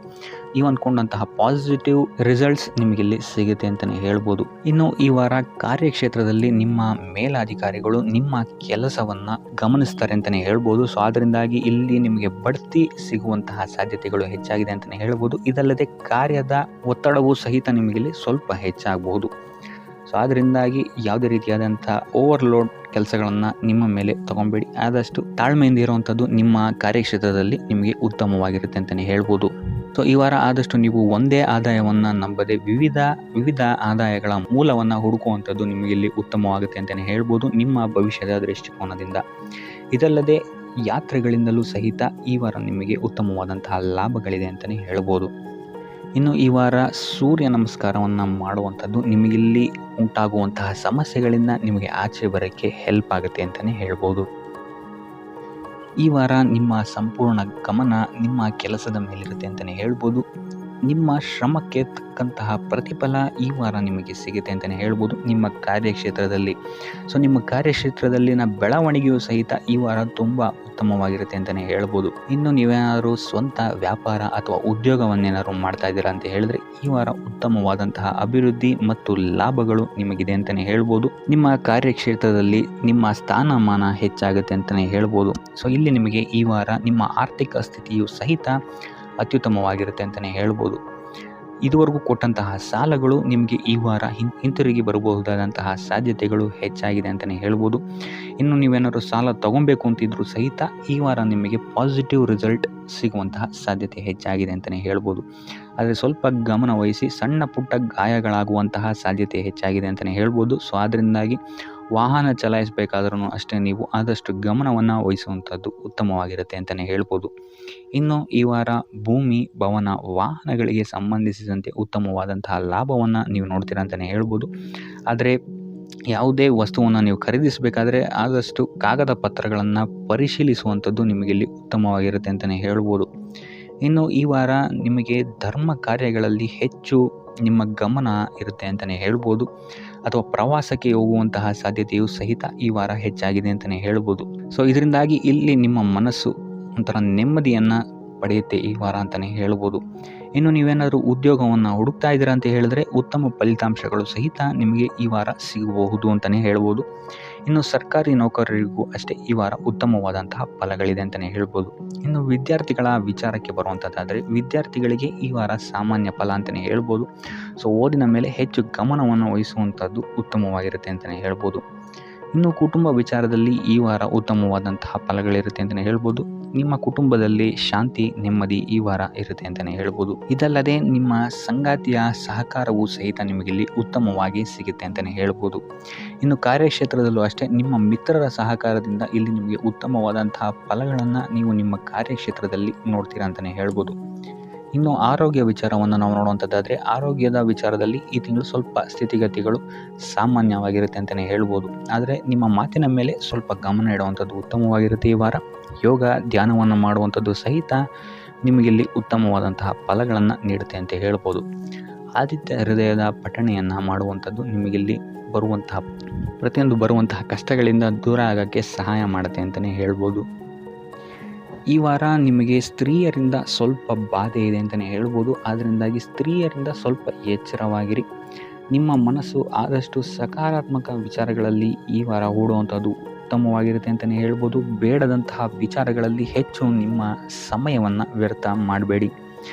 ನೀವು ಅಂದ್ಕೊಂಡಂತಹ ಪಾಸಿಟಿವ್ ರಿಸಲ್ಟ್ಸ್ ನಿಮಗಿಲ್ಲಿ ಸಿಗುತ್ತೆ ಅಂತಲೇ ಹೇಳ್ಬೋದು. ಇನ್ನು ಈ ವಾರ ಕಾರ್ಯಕ್ಷೇತ್ರದಲ್ಲಿ ನಿಮ್ಮ ಮೇಲಾಧಿಕಾರಿಗಳು ನಿಮ್ಮ ಕೆಲಸವನ್ನು ಗಮನಿಸ್ತಾರೆ ಅಂತಲೇ ಹೇಳ್ಬೋದು. ಸೊ ಅದರಿಂದಾಗಿ ಇಲ್ಲಿ ನಿಮಗೆ ಬಡ್ತಿ ಸಿಗುವಂತಹ ಸಾಧ್ಯತೆಗಳು ಹೆಚ್ಚಾಗಿದೆ ಅಂತಲೇ ಹೇಳ್ಬೋದು. ಇದಲ್ಲದೆ ಕಾರ್ಯದ ಒತ್ತಡವೂ ಸಹಿತ ನಿಮಗಿಲ್ಲಿ ಸ್ವಲ್ಪ ಹೆಚ್ಚಾಗಬಹುದು. ಸೊ ಅದರಿಂದಾಗಿ ಯಾವುದೇ ರೀತಿಯಾದಂಥ ಓವರ್ಲೋಡ್ ಕೆಲಸಗಳನ್ನು ನಿಮ್ಮ ಮೇಲೆ ತಗೊಬೇಡಿ. ಆದಷ್ಟು ತಾಳ್ಮೆಯಿಂದ ಇರುವಂಥದ್ದು ನಿಮ್ಮ ಕಾರ್ಯಕ್ಷೇತ್ರದಲ್ಲಿ ನಿಮಗೆ ಉತ್ತಮವಾಗಿರುತ್ತೆ ಅಂತಲೇ ಹೇಳ್ಬೋದು. ಸೊ ಈ ವಾರ ಆದಷ್ಟು ನೀವು ಒಂದೇ ಆದಾಯವನ್ನು ನಂಬದೆ ವಿವಿಧ ಆದಾಯಗಳ ಮೂಲವನ್ನು ಹುಡುಕುವಂಥದ್ದು ನಿಮಗಿಲ್ಲಿ ಉತ್ತಮವಾಗುತ್ತೆ ಅಂತಲೇ ಹೇಳ್ಬೋದು ನಿಮ್ಮ ಭವಿಷ್ಯದ ದೃಷ್ಟಿಕೋನದಿಂದ. ಇದಲ್ಲದೆ ಯಾತ್ರೆಗಳಿಂದಲೂ ಸಹಿತ ಈ ವಾರ ನಿಮಗೆ ಉತ್ತಮವಾದಂತಹ ಲಾಭಗಳಿದೆ ಅಂತಲೇ ಹೇಳ್ಬೋದು. ಇನ್ನು ಈ ವಾರ ಸೂರ್ಯ ನಮಸ್ಕಾರವನ್ನು ಮಾಡುವಂಥದ್ದು ನಿಮಗಿಲ್ಲಿ ಉಂಟಾಗುವಂತಹ ಸಮಸ್ಯೆಗಳಿಂದ ನಿಮಗೆ ಆಚೆ ಬರೋಕ್ಕೆ ಹೆಲ್ಪ್ ಆಗುತ್ತೆ ಅಂತಲೇ ಹೇಳ್ಬೋದು. ಈ ವಾರ ನಿಮ್ಮ ಸಂಪೂರ್ಣ ಗಮನ ನಿಮ್ಮ ಕೆಲಸದ ಮೇಲಿರುತ್ತೆ ಅಂತಲೇ ಹೇಳ್ಬೋದು. ನಿಮ್ಮ ಶ್ರಮಕ್ಕೆ ತಕ್ಕಂತಹ ಪ್ರತಿಫಲ ಈ ವಾರ ನಿಮಗೆ ಸಿಗುತ್ತೆ ಅಂತಲೇ ಹೇಳ್ಬೋದು ನಿಮ್ಮ ಕಾರ್ಯಕ್ಷೇತ್ರದಲ್ಲಿ. ಸೊ ನಿಮ್ಮ ಕಾರ್ಯಕ್ಷೇತ್ರದಲ್ಲಿನ ಬೆಳವಣಿಗೆಯೂ ಸಹಿತ ಈ ವಾರ ತುಂಬ ಉತ್ತಮವಾಗಿರುತ್ತೆ ಅಂತಲೇ ಹೇಳ್ಬೋದು. ಇನ್ನು ನೀವೇನಾದರೂ ಸ್ವಂತ ವ್ಯಾಪಾರ ಅಥವಾ ಉದ್ಯೋಗವನ್ನೇನಾದ್ರು ಮಾಡ್ತಾ ಇದ್ದೀರಾ ಅಂತ ಹೇಳಿದ್ರೆ ಈ ವಾರ ಉತ್ತಮವಾದಂತಹ ಅಭಿವೃದ್ಧಿ ಮತ್ತು ಲಾಭಗಳು ನಿಮಗಿದೆ ಅಂತಲೇ ಹೇಳ್ಬೋದು. ನಿಮ್ಮ ಕಾರ್ಯಕ್ಷೇತ್ರದಲ್ಲಿ ನಿಮ್ಮ ಸ್ಥಾನಮಾನ ಹೆಚ್ಚಾಗುತ್ತೆ ಅಂತಲೇ ಹೇಳ್ಬೋದು. ಸೊ ಇಲ್ಲಿ ನಿಮಗೆ ಈ ವಾರ ನಿಮ್ಮ ಆರ್ಥಿಕ ಸ್ಥಿತಿಯು ಸಹಿತ ಅತ್ಯುತ್ತಮವಾಗಿರುತ್ತೆ ಅಂತಲೇ ಹೇಳ್ಬೋದು. ಇದುವರೆಗೂ ಕೊಟ್ಟಂತಹ ಸಾಲಗಳು ನಿಮಗೆ ಈ ವಾರ ಹಿಂತಿರುಗಿ ಬರಬಹುದಾದಂತಹ ಸಾಧ್ಯತೆಗಳು ಹೆಚ್ಚಾಗಿದೆ ಅಂತಲೇ ಹೇಳ್ಬೋದು. ಇನ್ನು ನೀವೇನಾದ್ರು ಸಾಲ ತಗೊಬೇಕು ಅಂತಿದ್ರು ಸಹಿತ ಈ ವಾರ ನಿಮಗೆ ಪಾಸಿಟಿವ್ ರಿಸಲ್ಟ್ ಸಿಗುವಂತಹ ಸಾಧ್ಯತೆ ಹೆಚ್ಚಾಗಿದೆ ಅಂತಲೇ ಹೇಳ್ಬೋದು. ಆದರೆ ಸ್ವಲ್ಪ ಗಮನ ವಹಿಸಿ, ಸಣ್ಣ ಪುಟ್ಟ ಗಾಯಗಳಾಗುವಂತಹ ಸಾಧ್ಯತೆ ಹೆಚ್ಚಾಗಿದೆ ಅಂತಲೇ ಹೇಳ್ಬೋದು. ಸೊ ಅದರಿಂದಾಗಿ ವಾಹನ ಚಲಾಯಿಸಬೇಕಾದ್ರೂ ಅಷ್ಟೇ ನೀವು ಆದಷ್ಟು ಗಮನವನ್ನು ವಹಿಸುವಂಥದ್ದು ಉತ್ತಮವಾಗಿರುತ್ತೆ ಅಂತಲೇ ಹೇಳ್ಬೋದು. ಇನ್ನು ಈ ವಾರ ಭೂಮಿ, ಭವನ, ವಾಹನಗಳಿಗೆ ಸಂಬಂಧಿಸಿದಂತೆ ಉತ್ತಮವಾದಂತಹ ಲಾಭವನ್ನು ನೀವು ನೋಡ್ತೀರಾ ಅಂತಲೇ ಹೇಳ್ಬೋದು. ಆದರೆ ಯಾವುದೇ ವಸ್ತುವನ್ನು ನೀವು ಖರೀದಿಸಬೇಕಾದ್ರೆ ಆದಷ್ಟು ಕಾಗದ ಪತ್ರಗಳನ್ನು ಪರಿಶೀಲಿಸುವಂಥದ್ದು ನಿಮಗೆ ಇಲ್ಲಿ ಉತ್ತಮವಾಗಿರುತ್ತೆ ಅಂತಲೇ ಹೇಳ್ಬೋದು. ಇನ್ನು ಈ ವಾರ ನಿಮಗೆ ಧರ್ಮ ಕಾರ್ಯಗಳಲ್ಲಿ ಹೆಚ್ಚು ನಿಮ್ಮ ಗಮನ ಇರುತ್ತೆ ಅಂತಲೇ ಹೇಳ್ಬೋದು. ಅಥವಾ ಪ್ರವಾಸಕ್ಕೆ ಹೋಗುವಂತಹ ಸಾಧ್ಯತೆಯು ಸಹಿತ ಈ ವಾರ ಹೆಚ್ಚಾಗಿದೆ ಅಂತಲೇ ಹೇಳ್ಬೋದು. ಸೊ ಇದರಿಂದಾಗಿ ಇಲ್ಲಿ ನಿಮ್ಮ ಮನಸ್ಸು ಒಂಥರ ನೆಮ್ಮದಿಯನ್ನು ಪಡೆಯುತ್ತೆ ಈ ವಾರ ಅಂತಲೇ ಹೇಳ್ಬೋದು. ಇನ್ನು ನೀವೇನಾದರೂ ಉದ್ಯೋಗವನ್ನು ಹುಡುಕ್ತಾ ಇದ್ದೀರಾ ಅಂತ ಹೇಳಿದ್ರೆ ಉತ್ತಮ ಫಲಿತಾಂಶಗಳು ಸಹಿತ ನಿಮಗೆ ಈ ವಾರ ಸಿಗಬಹುದು ಅಂತಲೇ ಹೇಳ್ಬೋದು. ಇನ್ನು ಸರ್ಕಾರಿ ನೌಕರರಿಗೂ ಅಷ್ಟೇ ಈ ವಾರ ಉತ್ತಮವಾದಂತಹ ಫಲಗಳಿದೆ ಅಂತಲೇ ಹೇಳ್ಬೋದು. ಇನ್ನು ವಿದ್ಯಾರ್ಥಿಗಳ ವಿಚಾರಕ್ಕೆ ಬರುವಂಥದ್ದಾದರೆ ವಿದ್ಯಾರ್ಥಿಗಳಿಗೆ ಈ ವಾರ ಸಾಮಾನ್ಯ ಫಲ ಅಂತಲೇ ಹೇಳ್ಬೋದು. ಸೊ ಓದಿನ ಮೇಲೆ ಹೆಚ್ಚು ಗಮನವನ್ನು ವಹಿಸುವಂಥದ್ದು ಉತ್ತಮವಾಗಿರುತ್ತೆ ಅಂತಲೇ ಹೇಳ್ಬೋದು. ಇನ್ನು ಕುಟುಂಬ ವಿಚಾರದಲ್ಲಿ ಈ ವಾರ ಉತ್ತಮವಾದಂತಹ ಫಲಗಳಿರುತ್ತೆ ಅಂತಲೇ ಹೇಳ್ಬೋದು. ನಿಮ್ಮ ಕುಟುಂಬದಲ್ಲಿ ಶಾಂತಿ, ನೆಮ್ಮದಿ ಈ ವಾರ ಇರುತ್ತೆ ಅಂತಲೇ ಹೇಳ್ಬೋದು. ಇದಲ್ಲದೆ ನಿಮ್ಮ ಸಂಗಾತಿಯ ಸಹಕಾರವೂ ಸಹಿತ ನಿಮಗಿಲ್ಲಿ ಉತ್ತಮವಾಗಿ ಸಿಗುತ್ತೆ ಅಂತಲೇ ಹೇಳ್ಬೋದು. ಇನ್ನು ಕಾರ್ಯಕ್ಷೇತ್ರದಲ್ಲೂ ಅಷ್ಟೇ ನಿಮ್ಮ ಮಿತ್ರರ ಸಹಕಾರದಿಂದ ಇಲ್ಲಿ ನಿಮಗೆ ಉತ್ತಮವಾದಂತಹ ಫಲಗಳನ್ನು ನೀವು ನಿಮ್ಮ ಕಾರ್ಯಕ್ಷೇತ್ರದಲ್ಲಿ ನೋಡ್ತೀರಾ ಅಂತಲೇ ಹೇಳ್ಬೋದು. ಇನ್ನು ಆರೋಗ್ಯ ವಿಚಾರವನ್ನು ನಾವು ನೋಡುವಂಥದ್ದಾದರೆ ಆರೋಗ್ಯದ ವಿಚಾರದಲ್ಲಿ ಈ ತಿಂಗಳು ಸ್ವಲ್ಪ ಸ್ಥಿತಿಗತಿಗಳು ಸಾಮಾನ್ಯವಾಗಿರುತ್ತೆ ಅಂತಲೇ ಹೇಳ್ಬೋದು. ಆದರೆ ನಿಮ್ಮ ಮಾತಿನ ಮೇಲೆ ಸ್ವಲ್ಪ ಗಮನ ಇಡುವಂಥದ್ದು ಉತ್ತಮವಾಗಿರುತ್ತೆ ಈ ವಾರ. ಯೋಗ, ಧ್ಯಾನವನ್ನು ಮಾಡುವಂಥದ್ದು ಸಹಿತ ನಿಮಗಿಲ್ಲಿ ಉತ್ತಮವಾದಂತಹ ಫಲಗಳನ್ನು ನೀಡುತ್ತೆ ಅಂತ ಹೇಳ್ಬೋದು. ಆದಿತ್ಯ ಹೃದಯದ ಪಠಣೆಯನ್ನು ಮಾಡುವಂಥದ್ದು ನಿಮಗಿಲ್ಲಿ ಬರುವಂತಹ ಕಷ್ಟಗಳಿಂದ ದೂರ ಆಗೋಕ್ಕೆ ಸಹಾಯ ಮಾಡುತ್ತೆ ಅಂತಲೇ ಹೇಳ್ಬೋದು. ಈ ವಾರ ನಿಮಗೆ ಸ್ತ್ರೀಯರಿಂದ ಸ್ವಲ್ಪ ಬಾಧೆ ಇದೆ ಅಂತಲೇ ಹೇಳ್ಬೋದು. ಅದರಿಂದಾಗಿ ಸ್ತ್ರೀಯರಿಂದ ಸ್ವಲ್ಪ ಎಚ್ಚರವಾಗಿರಿ. ನಿಮ್ಮ ಮನಸ್ಸು ಆದಷ್ಟು ಸಕಾರಾತ್ಮಕ ವಿಚಾರಗಳಲ್ಲಿ ಈ ವಾರ ಹೂಡುವಂಥದ್ದು ಉತ್ತಮವಾಗಿರುತ್ತೆ ಅಂತಲೇ ಹೇಳ್ಬೋದು. ಬೇಡದಂತಹ ವಿಚಾರಗಳಲ್ಲಿ ಹೆಚ್ಚು ನಿಮ್ಮ ಸಮಯವನ್ನು ವ್ಯರ್ಥ ಮಾಡಬೇಡಿ.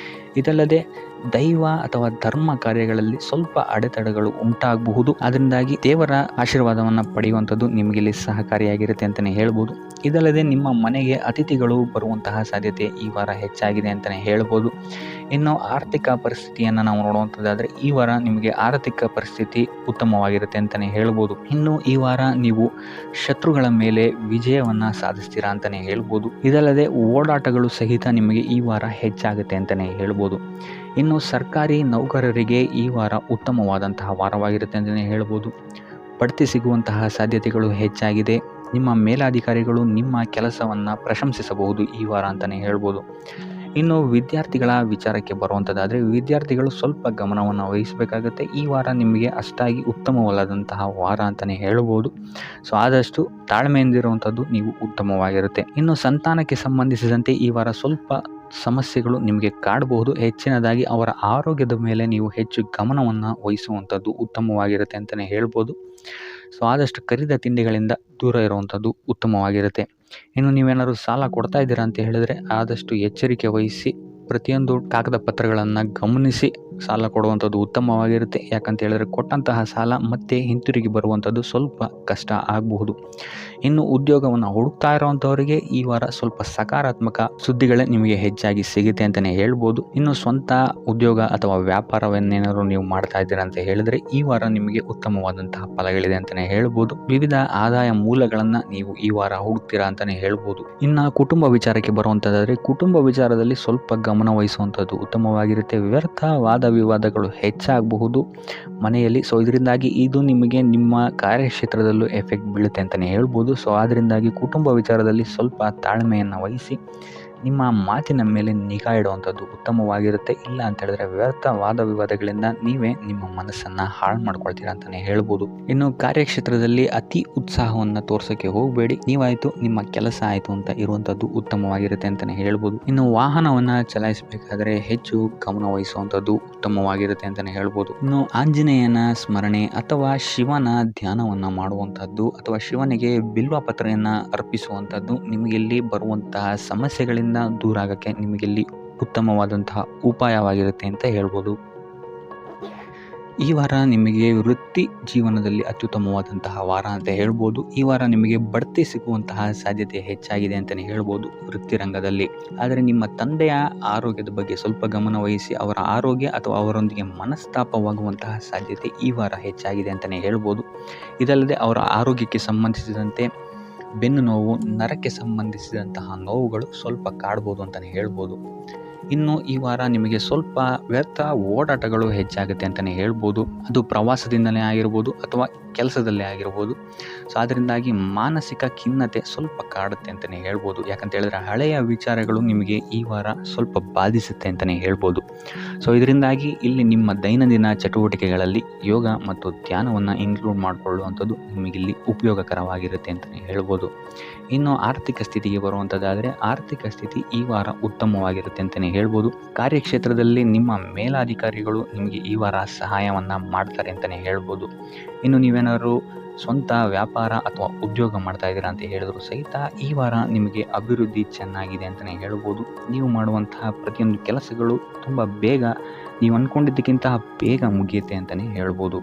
ಇದಲ್ಲದೆ ದೈವ ಅಥವಾ ಧರ್ಮ ಕಾರ್ಯಗಳಲ್ಲಿ ಸ್ವಲ್ಪ ಅಡೆತಡೆಗಳು ಉಂಟಾಗಬಹುದು. ಅದರಿಂದಾಗಿ ದೇವರ ಆಶೀರ್ವಾದವನ್ನು ಪಡೆಯುವಂಥದ್ದು ನಿಮಗಿಲ್ಲಿ ಸಹಕಾರಿಯಾಗಿರುತ್ತೆ ಅಂತಲೇ ಹೇಳ್ಬೋದು. ಇದಲ್ಲದೆ ನಿಮ್ಮ ಮನೆಗೆ ಅತಿಥಿಗಳು ಬರುವಂತಹ ಸಾಧ್ಯತೆ ಈ ವಾರ ಹೆಚ್ಚಾಗಿದೆ ಅಂತಲೇ ಹೇಳ್ಬೋದು. ಇನ್ನು ಆರ್ಥಿಕ ಪರಿಸ್ಥಿತಿಯನ್ನು ನಾವು ನೋಡುವಂಥದ್ದಾದರೆ ಈ ವಾರ ನಿಮಗೆ ಆರ್ಥಿಕ ಪರಿಸ್ಥಿತಿ ಉತ್ತಮವಾಗಿರುತ್ತೆ ಅಂತಲೇ ಹೇಳ್ಬೋದು. ಇನ್ನು ಈ ವಾರ ನೀವು ಶತ್ರುಗಳ ಮೇಲೆ ವಿಜಯವನ್ನು ಸಾಧಿಸ್ತೀರಾ ಅಂತಲೇ ಹೇಳ್ಬೋದು. ಇದಲ್ಲದೆ ಓಡಾಟಗಳು ಸಹಿತ ನಿಮಗೆ ಈ ವಾರ ಹೆಚ್ಚಾಗುತ್ತೆ ಅಂತಲೇ ಹೇಳ್ಬೋದು. ಇನ್ನು ಸರ್ಕಾರಿ ನೌಕರರಿಗೆ ಈ ವಾರ ಉತ್ತಮವಾದಂತಹ ವಾರವಾಗಿರುತ್ತೆ ಅಂತಲೇ ಹೇಳ್ಬೋದು. ಬಡ್ತಿ ಸಿಗುವಂತಹ ಸಾಧ್ಯತೆಗಳು ಹೆಚ್ಚಾಗಿದೆ. ನಿಮ್ಮ ಮೇಲಾಧಿಕಾರಿಗಳು ನಿಮ್ಮ ಕೆಲಸವನ್ನು ಪ್ರಶಂಸಿಸಬಹುದು ಈ ವಾರ ಅಂತಲೇ ಹೇಳ್ಬೋದು. ಇನ್ನು ವಿದ್ಯಾರ್ಥಿಗಳ ವಿಚಾರಕ್ಕೆ ಬರುವಂಥದ್ದಾದರೆ ವಿದ್ಯಾರ್ಥಿಗಳು ಸ್ವಲ್ಪ ಗಮನವನ್ನು ವಹಿಸಬೇಕಾಗುತ್ತೆ. ಈ ವಾರ ನಿಮಗೆ ಅಷ್ಟಾಗಿ ಉತ್ತಮವಲ್ಲದಂತಹ ವಾರ ಅಂತಲೇ ಹೇಳ್ಬೋದು. ಸೊ ಆದಷ್ಟು ತಾಳ್ಮೆಯಿಂದಿರುವಂಥದ್ದು ನೀವು ಉತ್ತಮವಾಗಿರುತ್ತೆ. ಇನ್ನು ಸಂತಾನಕ್ಕೆ ಸಂಬಂಧಿಸಿದಂತೆ ಈ ವಾರ ಸ್ವಲ್ಪ ಸಮಸ್ಯೆಗಳು ನಿಮಗೆ ಕಾಡಬಹುದು. ಹೆಚ್ಚಿನದಾಗಿ ಅವರ ಆರೋಗ್ಯದ ಮೇಲೆ ನೀವು ಹೆಚ್ಚು ಗಮನವನ್ನು ವಹಿಸುವಂಥದ್ದು ಉತ್ತಮವಾಗಿರುತ್ತೆ ಅಂತಲೇ ಹೇಳ್ಬೋದು. ಸೊ ಆದಷ್ಟು ಕರಿದ ತಿಂಡಿಗಳಿಂದ ದೂರ ಇರುವಂಥದ್ದು ಉತ್ತಮವಾಗಿರುತ್ತೆ. ಇನ್ನು ನೀವೇನಾದ್ರು ಸಾಲ ಕೊಡ್ತಾ ಇದ್ದೀರಾ ಅಂತ ಹೇಳಿದ್ರೆ ಆದಷ್ಟು ಎಚ್ಚರಿಕೆ ವಹಿಸಿ ಪ್ರತಿಯೊಂದು ಕಾಗದ ಪತ್ರಗಳನ್ನು ಗಮನಿಸಿ ಸಾಲ ಕೊಡುವಂಥದ್ದು ಉತ್ತಮವಾಗಿರುತ್ತೆ. ಯಾಕಂತ ಹೇಳಿದ್ರೆ ಕೊಟ್ಟಂತಹ ಸಾಲ ಮತ್ತೆ ಹಿಂತಿರುಗಿ ಬರುವಂಥದ್ದು ಸ್ವಲ್ಪ ಕಷ್ಟ ಆಗಬಹುದು. ಇನ್ನು ಉದ್ಯೋಗವನ್ನು ಹುಡುಕ್ತಾ ಇರುವಂಥವರಿಗೆ ಈ ವಾರ ಸ್ವಲ್ಪ ಸಕಾರಾತ್ಮಕ ಸುದ್ದಿಗಳೇ ನಿಮಗೆ ಹೆಚ್ಚಾಗಿ ಸಿಗುತ್ತೆ ಅಂತಲೇ ಹೇಳ್ಬೋದು. ಇನ್ನು ಸ್ವಂತ ಉದ್ಯೋಗ ಅಥವಾ ವ್ಯಾಪಾರವನ್ನೇನಾದ್ರು ನೀವು ಮಾಡ್ತಾ ಇದ್ದೀರಾ ಅಂತ ಹೇಳಿದ್ರೆ ಈ ವಾರ ನಿಮಗೆ ಉತ್ತಮವಾದಂತಹ ಫಲಗಳಿದೆ ಅಂತಲೇ ಹೇಳ್ಬೋದು. ವಿವಿಧ ಆದಾಯ ಮೂಲಗಳನ್ನು ನೀವು ಈ ವಾರ ಹುಡುಕ್ತೀರಾ ಅಂತಲೇ ಹೇಳ್ಬೋದು. ಇನ್ನು ಕುಟುಂಬ ವಿಚಾರಕ್ಕೆ ಬರುವಂಥದ್ದಾದರೆ ಕುಟುಂಬ ವಿಚಾರದಲ್ಲಿ ಸ್ವಲ್ಪ ಗಮನ ವಹಿಸುವಂಥದ್ದು ಉತ್ತಮವಾಗಿರುತ್ತೆ. ವ್ಯರ್ಥ ವಾದ ವಿವಾದಗಳು ಹೆಚ್ಚಾಗಬಹುದು ಮನೆಯಲ್ಲಿ. ಸೊ ಇದರಿಂದಾಗಿ ಇದು ನಿಮಗೆ ನಿಮ್ಮ ಕಾರ್ಯಕ್ಷೇತ್ರದಲ್ಲೂ ಎಫೆಕ್ಟ್ ಬೀಳುತ್ತೆ ಅಂತಲೇ ಹೇಳ್ಬೋದು. ಸೊ ಅದರಿಂದಾಗಿ ಕುಟುಂಬ ವಿಚಾರದಲ್ಲಿ ಸ್ವಲ್ಪ ತಾಳ್ಮೆಯನ್ನು ವಹಿಸಿ ನಿಮ್ಮ ಮಾತಿನ ಮೇಲೆ ನಿಗಾ ಇಡುವಂಥದ್ದು ಉತ್ತಮವಾಗಿರುತ್ತೆ. ಇಲ್ಲ ಅಂತ ಹೇಳಿದ್ರೆ ವ್ಯರ್ಥ ವಾದ ವಿವಾದಗಳಿಂದ ನೀವೇ ನಿಮ್ಮ ಮನಸ್ಸನ್ನು ಹಾಳು ಮಾಡ್ಕೊಳ್ತೀರಾ ಅಂತಲೇ ಹೇಳ್ಬೋದು. ಇನ್ನು ಕಾರ್ಯಕ್ಷೇತ್ರದಲ್ಲಿ ಅತಿ ಉತ್ಸಾಹವನ್ನು ತೋರ್ಸೋಕ್ಕೆ ಹೋಗಬೇಡಿ. ನೀವಾಯಿತು ನಿಮ್ಮ ಕೆಲಸ ಆಯಿತು ಅಂತ ಇರುವಂಥದ್ದು ಉತ್ತಮವಾಗಿರುತ್ತೆ ಅಂತಲೇ ಹೇಳ್ಬೋದು. ಇನ್ನು ವಾಹನವನ್ನು ಚಲಾಯಿಸಬೇಕಾದ್ರೆ ಹೆಚ್ಚು ಗಮನ ವಹಿಸುವಂಥದ್ದು ಉತ್ತಮವಾಗಿರುತ್ತೆ ಅಂತಲೇ ಹೇಳ್ಬೋದು. ಇನ್ನು ಆಂಜನೇಯನ ಸ್ಮರಣೆ ಅಥವಾ ಶಿವನ ಧ್ಯಾನವನ್ನು ಮಾಡುವಂಥದ್ದು ಅಥವಾ ಶಿವನಿಗೆ ಬಿಲ್ವ ಪತ್ರೆಯನ್ನು ಅರ್ಪಿಸುವಂಥದ್ದು ನಿಮಗಿಲ್ಲಿ ಬರುವಂತಹ ಸಮಸ್ಯೆಗಳಿಂದ ದೂರ ಆಗೋಕ್ಕೆ ನಿಮಗಿಲ್ಲಿ ಉತ್ತಮವಾದಂತಹ ಉಪಾಯವಾಗಿರುತ್ತೆ ಅಂತ ಹೇಳ್ಬೋದು. ಈ ವಾರ ನಿಮಗೆ ವೃತ್ತಿ ಜೀವನದಲ್ಲಿ ಅತ್ಯುತ್ತಮವಾದಂತಹ ವಾರ ಅಂತ ಹೇಳ್ಬೋದು. ಈ ವಾರ ನಿಮಗೆ ಬಡ್ತಿ ಸಿಗುವಂತಹ ಸಾಧ್ಯತೆ ಹೆಚ್ಚಾಗಿದೆ ಅಂತಲೇ ಹೇಳ್ಬೋದು ವೃತ್ತಿ ರಂಗದಲ್ಲಿ. ಆದರೆ ನಿಮ್ಮ ತಂದೆಯ ಆರೋಗ್ಯದ ಬಗ್ಗೆ ಸ್ವಲ್ಪ ಗಮನ ವಹಿಸಿ ಅವರ ಆರೋಗ್ಯ ಅಥವಾ ಅವರೊಂದಿಗೆ ಮನಸ್ತಾಪವಾಗುವಂತಹ ಸಾಧ್ಯತೆ ಈ ವಾರ ಹೆಚ್ಚಾಗಿದೆ ಅಂತಲೇ ಹೇಳ್ಬೋದು. ಇದಲ್ಲದೆ ಅವರ ಆರೋಗ್ಯಕ್ಕೆ ಸಂಬಂಧಿಸಿದಂತೆ ಬೆನ್ನು ನೋವು, ನರಕ್ಕೆ ಸಂಬಂಧಿಸಿದಂತಹ ನೋವುಗಳು ಸ್ವಲ್ಪ ಕಾಡ್ಬೋದು ಅಂತಲೇ ಹೇಳ್ಬೋದು. ಇನ್ನು ಈ ವಾರ ನಿಮಗೆ ಸ್ವಲ್ಪ ವ್ಯರ್ಥ ಓಡಾಟಗಳು ಹೆಚ್ಚಾಗುತ್ತೆ ಅಂತಲೇ ಹೇಳ್ಬೋದು. ಅದು ಪ್ರವಾಸದಿಂದಲೇ ಆಗಿರ್ಬೋದು ಅಥವಾ ಕೆಲಸದಲ್ಲೇ ಆಗಿರ್ಬೋದು. ಸೊ ಅದರಿಂದಾಗಿ ಮಾನಸಿಕ ಖಿನ್ನತೆ ಸ್ವಲ್ಪ ಕಾಡುತ್ತೆ ಅಂತಲೇ ಹೇಳ್ಬೋದು. ಯಾಕಂತ ಹೇಳಿದ್ರೆ ಹಳೆಯ ವಿಚಾರಗಳು ನಿಮಗೆ ಈ ವಾರ ಸ್ವಲ್ಪ ಬಾಧಿಸುತ್ತೆ ಅಂತಲೇ ಹೇಳ್ಬೋದು. ಸೊ ಇದರಿಂದಾಗಿ ಇಲ್ಲಿ ನಿಮ್ಮ ದೈನಂದಿನ ಚಟುವಟಿಕೆಗಳಲ್ಲಿ ಯೋಗ ಮತ್ತು ಧ್ಯಾನವನ್ನು ಇನ್ಕ್ಲೂಡ್ ಮಾಡಿಕೊಳ್ಳುವಂಥದ್ದು ನಿಮಗಿಲ್ಲಿ ಉಪಯೋಗಕರವಾಗಿರುತ್ತೆ ಅಂತಲೇ ಹೇಳ್ಬೋದು. ಇನ್ನು ಆರ್ಥಿಕ ಸ್ಥಿತಿಗೆ ಬರುವಂಥದ್ದಾದರೆ ಆರ್ಥಿಕ ಸ್ಥಿತಿ ಈ ವಾರ ಉತ್ತಮವಾಗಿರುತ್ತೆ ಅಂತಲೇ ಹೇಳ್ಬೋದು. ಕಾರ್ಯಕ್ಷೇತ್ರದಲ್ಲಿ ನಿಮ್ಮ ಮೇಲಾಧಿಕಾರಿಗಳು ನಿಮಗೆ ಈ ವಾರ ಸಹಾಯವನ್ನು ಮಾಡ್ತಾರೆ ಅಂತಲೇ ಹೇಳ್ಬೋದು. ಇನ್ನು ನೀವೇನಾದ್ರು ಸ್ವಂತ ವ್ಯಾಪಾರ ಅಥವಾ ಉದ್ಯೋಗ ಮಾಡ್ತಾ ಇದ್ದೀರಾ ಅಂತ ಹೇಳಿದ್ರು ಸಹಿತ ಈ ವಾರ ನಿಮಗೆ ಅಭಿವೃದ್ಧಿ ಚೆನ್ನಾಗಿದೆ ಅಂತಲೇ ಹೇಳ್ಬೋದು. ನೀವು ಮಾಡುವಂತಹ ಪ್ರತಿಯೊಂದು ಕೆಲಸಗಳು ತುಂಬ ಬೇಗ ನೀವು ಅಂದ್ಕೊಂಡಿದ್ದಕ್ಕಿಂತ ಬೇಗ ಮುಗಿಯುತ್ತೆ ಅಂತಲೇ ಹೇಳ್ಬೋದು.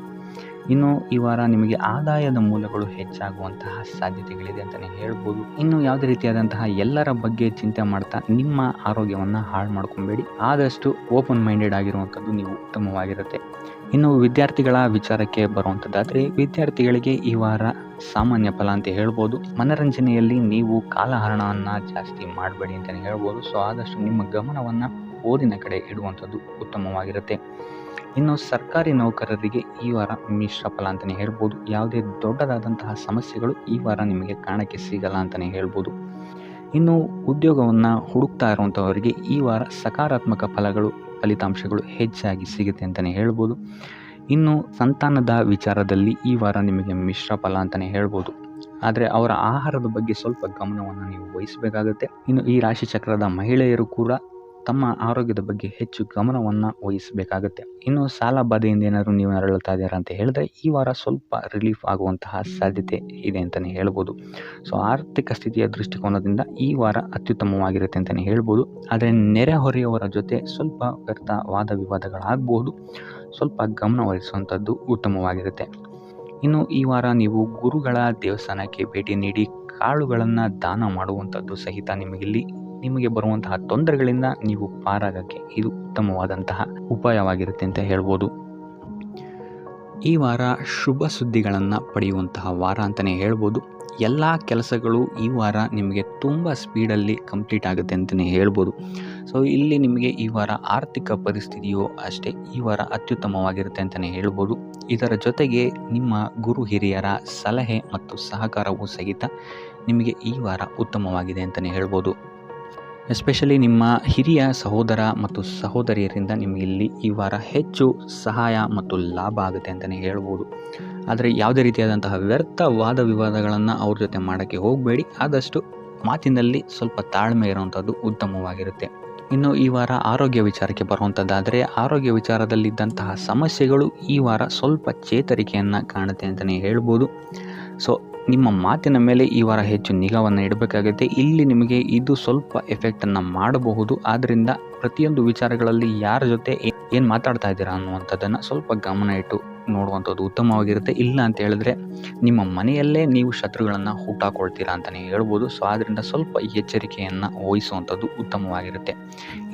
ಇನ್ನು ಈ ವಾರ ನಿಮಗೆ ಆದಾಯದ ಮೂಲಗಳು ಹೆಚ್ಚಾಗುವಂತಹ ಸಾಧ್ಯತೆಗಳಿದೆ ಅಂತಲೇ ಹೇಳ್ಬೋದು. ಇನ್ನು ಯಾವುದೇ ರೀತಿಯಾದಂತಹ ಎಲ್ಲರ ಬಗ್ಗೆ ಚಿಂತೆ ಮಾಡ್ತಾ ನಿಮ್ಮ ಆರೋಗ್ಯವನ್ನು ಹಾಳು ಮಾಡ್ಕೊಬೇಡಿ. ಆದಷ್ಟು ಓಪನ್ ಮೈಂಡೆಡ್ ಆಗಿರುವಂಥದ್ದು ನೀವು ಉತ್ತಮವಾಗಿರುತ್ತೆ. ಇನ್ನು ವಿದ್ಯಾರ್ಥಿಗಳ ವಿಚಾರಕ್ಕೆ ಬರುವಂಥದ್ದಾದರೆ ವಿದ್ಯಾರ್ಥಿಗಳಿಗೆ ಈ ವಾರ ಸಾಮಾನ್ಯ ಫಲ ಅಂತ ಹೇಳ್ಬೋದು. ಮನರಂಜನೆಯಲ್ಲಿ ನೀವು ಕಾಲಹರಣವನ್ನು ಜಾಸ್ತಿ ಮಾಡಬೇಡಿ ಅಂತಲೇ ಹೇಳ್ಬೋದು. ಸೊ ಆದಷ್ಟು ನಿಮ್ಮ ಗಮನವನ್ನು ಓದಿನ ಕಡೆ ಇಡುವಂಥದ್ದು ಉತ್ತಮವಾಗಿರುತ್ತೆ. ಇನ್ನು ಸರ್ಕಾರಿ ನೌಕರರಿಗೆ ಈ ವಾರ ಮಿಶ್ರ ಫಲ ಅಂತಲೇ ಹೇಳ್ಬೋದು. ಯಾವುದೇ ದೊಡ್ಡದಾದಂತಹ ಸಮಸ್ಯೆಗಳು ಈ ವಾರ ನಿಮಗೆ ಕಾಣಕ್ಕೆ ಸಿಗಲ್ಲ ಅಂತಲೇ ಹೇಳ್ಬೋದು. ಇನ್ನು ಉದ್ಯೋಗವನ್ನು ಹುಡುಕ್ತಾ ಇರುವಂಥವರಿಗೆ ಈ ವಾರ ಸಕಾರಾತ್ಮಕ ಫಲಿತಾಂಶಗಳು ಹೆಚ್ಚಾಗಿ ಸಿಗುತ್ತೆ ಅಂತಲೇ ಹೇಳ್ಬೋದು. ಇನ್ನು ಸಂತಾನದ ವಿಚಾರದಲ್ಲಿ ಈ ವಾರ ನಿಮಗೆ ಮಿಶ್ರ ಫಲ ಅಂತಲೇ ಹೇಳ್ಬೋದು. ಆದರೆ ಅವರ ಆಹಾರದ ಬಗ್ಗೆ ಸ್ವಲ್ಪ ಗಮನವನ್ನು ನೀವು ವಹಿಸಬೇಕಾಗುತ್ತೆ. ಇನ್ನು ಈ ರಾಶಿ ಚಕ್ರದ ಮಹಿಳೆಯರು ಕೂಡ ತಮ್ಮ ಆರೋಗ್ಯದ ಬಗ್ಗೆ ಹೆಚ್ಚು ಗಮನವನ್ನು ವಹಿಸಬೇಕಾಗುತ್ತೆ. ಇನ್ನು ಸಾಲ ಬಾಧೆಯಿಂದ ಏನಾದರೂ ನೀವು ನರಳುತ್ತಾ ಇದ್ದೀರಾ ಅಂತ ಹೇಳಿದ್ರೆ ಈ ವಾರ ಸ್ವಲ್ಪ ರಿಲೀಫ್ ಆಗುವಂತಹ ಸಾಧ್ಯತೆ ಇದೆ ಅಂತಲೇ ಹೇಳ್ಬೋದು. ಸೊ ಆರ್ಥಿಕ ಸ್ಥಿತಿಯ ದೃಷ್ಟಿಕೋನದಿಂದ ಈ ವಾರ ಅತ್ಯುತ್ತಮವಾಗಿರುತ್ತೆ ಅಂತಲೇ ಹೇಳ್ಬೋದು. ಆದರೆ ನೆರೆಹೊರೆಯವರ ಜೊತೆ ಸ್ವಲ್ಪ ವ್ಯರ್ಥ ವಾದ ವಿವಾದಗಳಾಗಬಹುದು. ಸ್ವಲ್ಪ ಗಮನ ವಹಿಸುವಂಥದ್ದು ಉತ್ತಮವಾಗಿರುತ್ತೆ. ಇನ್ನು ಈ ವಾರ ನೀವು ಗುರುಗಳ ದೇವಸ್ಥಾನಕ್ಕೆ ಭೇಟಿ ನೀಡಿ ಕಾಳುಗಳನ್ನು ದಾನ ಮಾಡುವಂಥದ್ದು ಸಹಿತ ನಿಮಗೆ ಬರುವಂತಹ ತೊಂದರೆಗಳಿಂದ ನೀವು ಪಾರಾಗಕ್ಕೆ ಇದು ಉತ್ತಮವಾದಂತಹ ಉಪಾಯವಾಗಿರುತ್ತೆ ಅಂತ ಹೇಳ್ಬೋದು. ಈ ವಾರ ಶುಭ ಸುದ್ದಿಗಳನ್ನು ಪಡೆಯುವಂತಹ ವಾರ ಅಂತಲೇ ಹೇಳ್ಬೋದು. ಎಲ್ಲ ಕೆಲಸಗಳು ಈ ವಾರ ನಿಮಗೆ ತುಂಬ ಸ್ಪೀಡಲ್ಲಿ ಕಂಪ್ಲೀಟ್ ಆಗುತ್ತೆ ಅಂತಲೇ ಹೇಳ್ಬೋದು. ಸೊ ಇಲ್ಲಿ ನಿಮಗೆ ಈ ವಾರ ಆರ್ಥಿಕ ಪರಿಸ್ಥಿತಿಯು ಅಷ್ಟೇ ಈ ವಾರ ಅತ್ಯುತ್ತಮವಾಗಿರುತ್ತೆ ಅಂತಲೇ ಹೇಳ್ಬೋದು. ಇದರ ಜೊತೆಗೆ ನಿಮ್ಮ ಗುರು ಹಿರಿಯರ ಸಲಹೆ ಮತ್ತು ಸಹಕಾರವೂ ಸಹಿತ ನಿಮಗೆ ಈ ವಾರ ಉತ್ತಮವಾಗಿದೆ ಅಂತಲೇ ಹೇಳ್ಬೋದು. ಎಸ್ಪೆಷಲಿ ನಿಮ್ಮ ಹಿರಿಯ ಸಹೋದರ ಮತ್ತು ಸಹೋದರಿಯರಿಂದ ನಿಮಗೆ ಇಲ್ಲಿ ಈ ವಾರ ಹೆಚ್ಚು ಸಹಾಯ ಮತ್ತು ಲಾಭ ಆಗುತ್ತೆ ಅಂತಲೇ ಹೇಳ್ಬೋದು. ಆದರೆ ಯಾವುದೇ ರೀತಿಯಾದಂತಹ ವ್ಯರ್ಥ ವಾದ ವಿವಾದಗಳನ್ನು ಅವ್ರ ಜೊತೆ ಮಾಡೋಕ್ಕೆ ಹೋಗಬೇಡಿ. ಆದಷ್ಟು ಮಾತಿನಲ್ಲಿ ಸ್ವಲ್ಪ ತಾಳ್ಮೆ ಇರುವಂಥದ್ದು ಉತ್ತಮವಾಗಿರುತ್ತೆ. ಇನ್ನು ಈ ವಾರ ಆರೋಗ್ಯ ವಿಚಾರಕ್ಕೆ ಬರುವಂಥದ್ದಾದರೆ ಆರೋಗ್ಯ ವಿಚಾರದಲ್ಲಿದ್ದಂತಹ ಸಮಸ್ಯೆಗಳು ಈ ವಾರ ಸ್ವಲ್ಪ ಚೇತರಿಕೆಯನ್ನು ಕಾಣುತ್ತೆ ಅಂತಲೇ ಹೇಳ್ಬೋದು. ಸೊ ನಿಮ್ಮ ಮಾತಿನ ಮೇಲೆ ಈ ವಾರ ಹೆಚ್ಚು ನಿಗಾವನ್ನು ಇಡಬೇಕಾಗುತ್ತೆ. ಇಲ್ಲಿ ನಿಮಗೆ ಇದು ಸ್ವಲ್ಪ ಎಫೆಕ್ಟನ್ನು ಮಾಡಬಹುದು. ಆದ್ದರಿಂದ ಪ್ರತಿಯೊಂದು ವಿಚಾರಗಳಲ್ಲಿ ಯಾರ ಜೊತೆ ಏನು ಮಾತಾಡ್ತಾ ಇದ್ದೀರಾ ಅನ್ನುವಂಥದ್ದನ್ನು ಸ್ವಲ್ಪ ಗಮನ ಇಟ್ಟು ನೋಡುವಂಥದ್ದು ಉತ್ತಮವಾಗಿರುತ್ತೆ. ಇಲ್ಲ ಅಂತ ಹೇಳಿದ್ರೆ ನಿಮ್ಮ ಮನೆಯಲ್ಲೇ ನೀವು ಶತ್ರುಗಳನ್ನು ಹುಟ್ಟಾಕೊಳ್ತೀರಾ ಅಂತಲೇ ಹೇಳ್ಬೋದು. ಸೊ ಆದ್ದರಿಂದ ಸ್ವಲ್ಪ ಎಚ್ಚರಿಕೆಯನ್ನು ವಹಿಸುವಂಥದ್ದು ಉತ್ತಮವಾಗಿರುತ್ತೆ.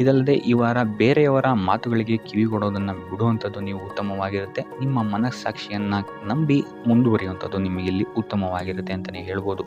ಇದಲ್ಲದೆ ಈ ವಾರ ಬೇರೆಯವರ ಮಾತುಗಳಿಗೆ ಕಿವಿಗೊಡೋದನ್ನು ಬಿಡುವಂಥದ್ದು ನೀವು ಉತ್ತಮವಾಗಿರುತ್ತೆ. ನಿಮ್ಮ ಮನಸ್ಸಾಕ್ಷಿಯನ್ನು ನಂಬಿ ಮುಂದುವರಿಯುವಂಥದ್ದು ನಿಮಗಿಲ್ಲಿ ಉತ್ತಮವಾಗಿರುತ್ತೆ ಅಂತಲೇ ಹೇಳ್ಬೋದು.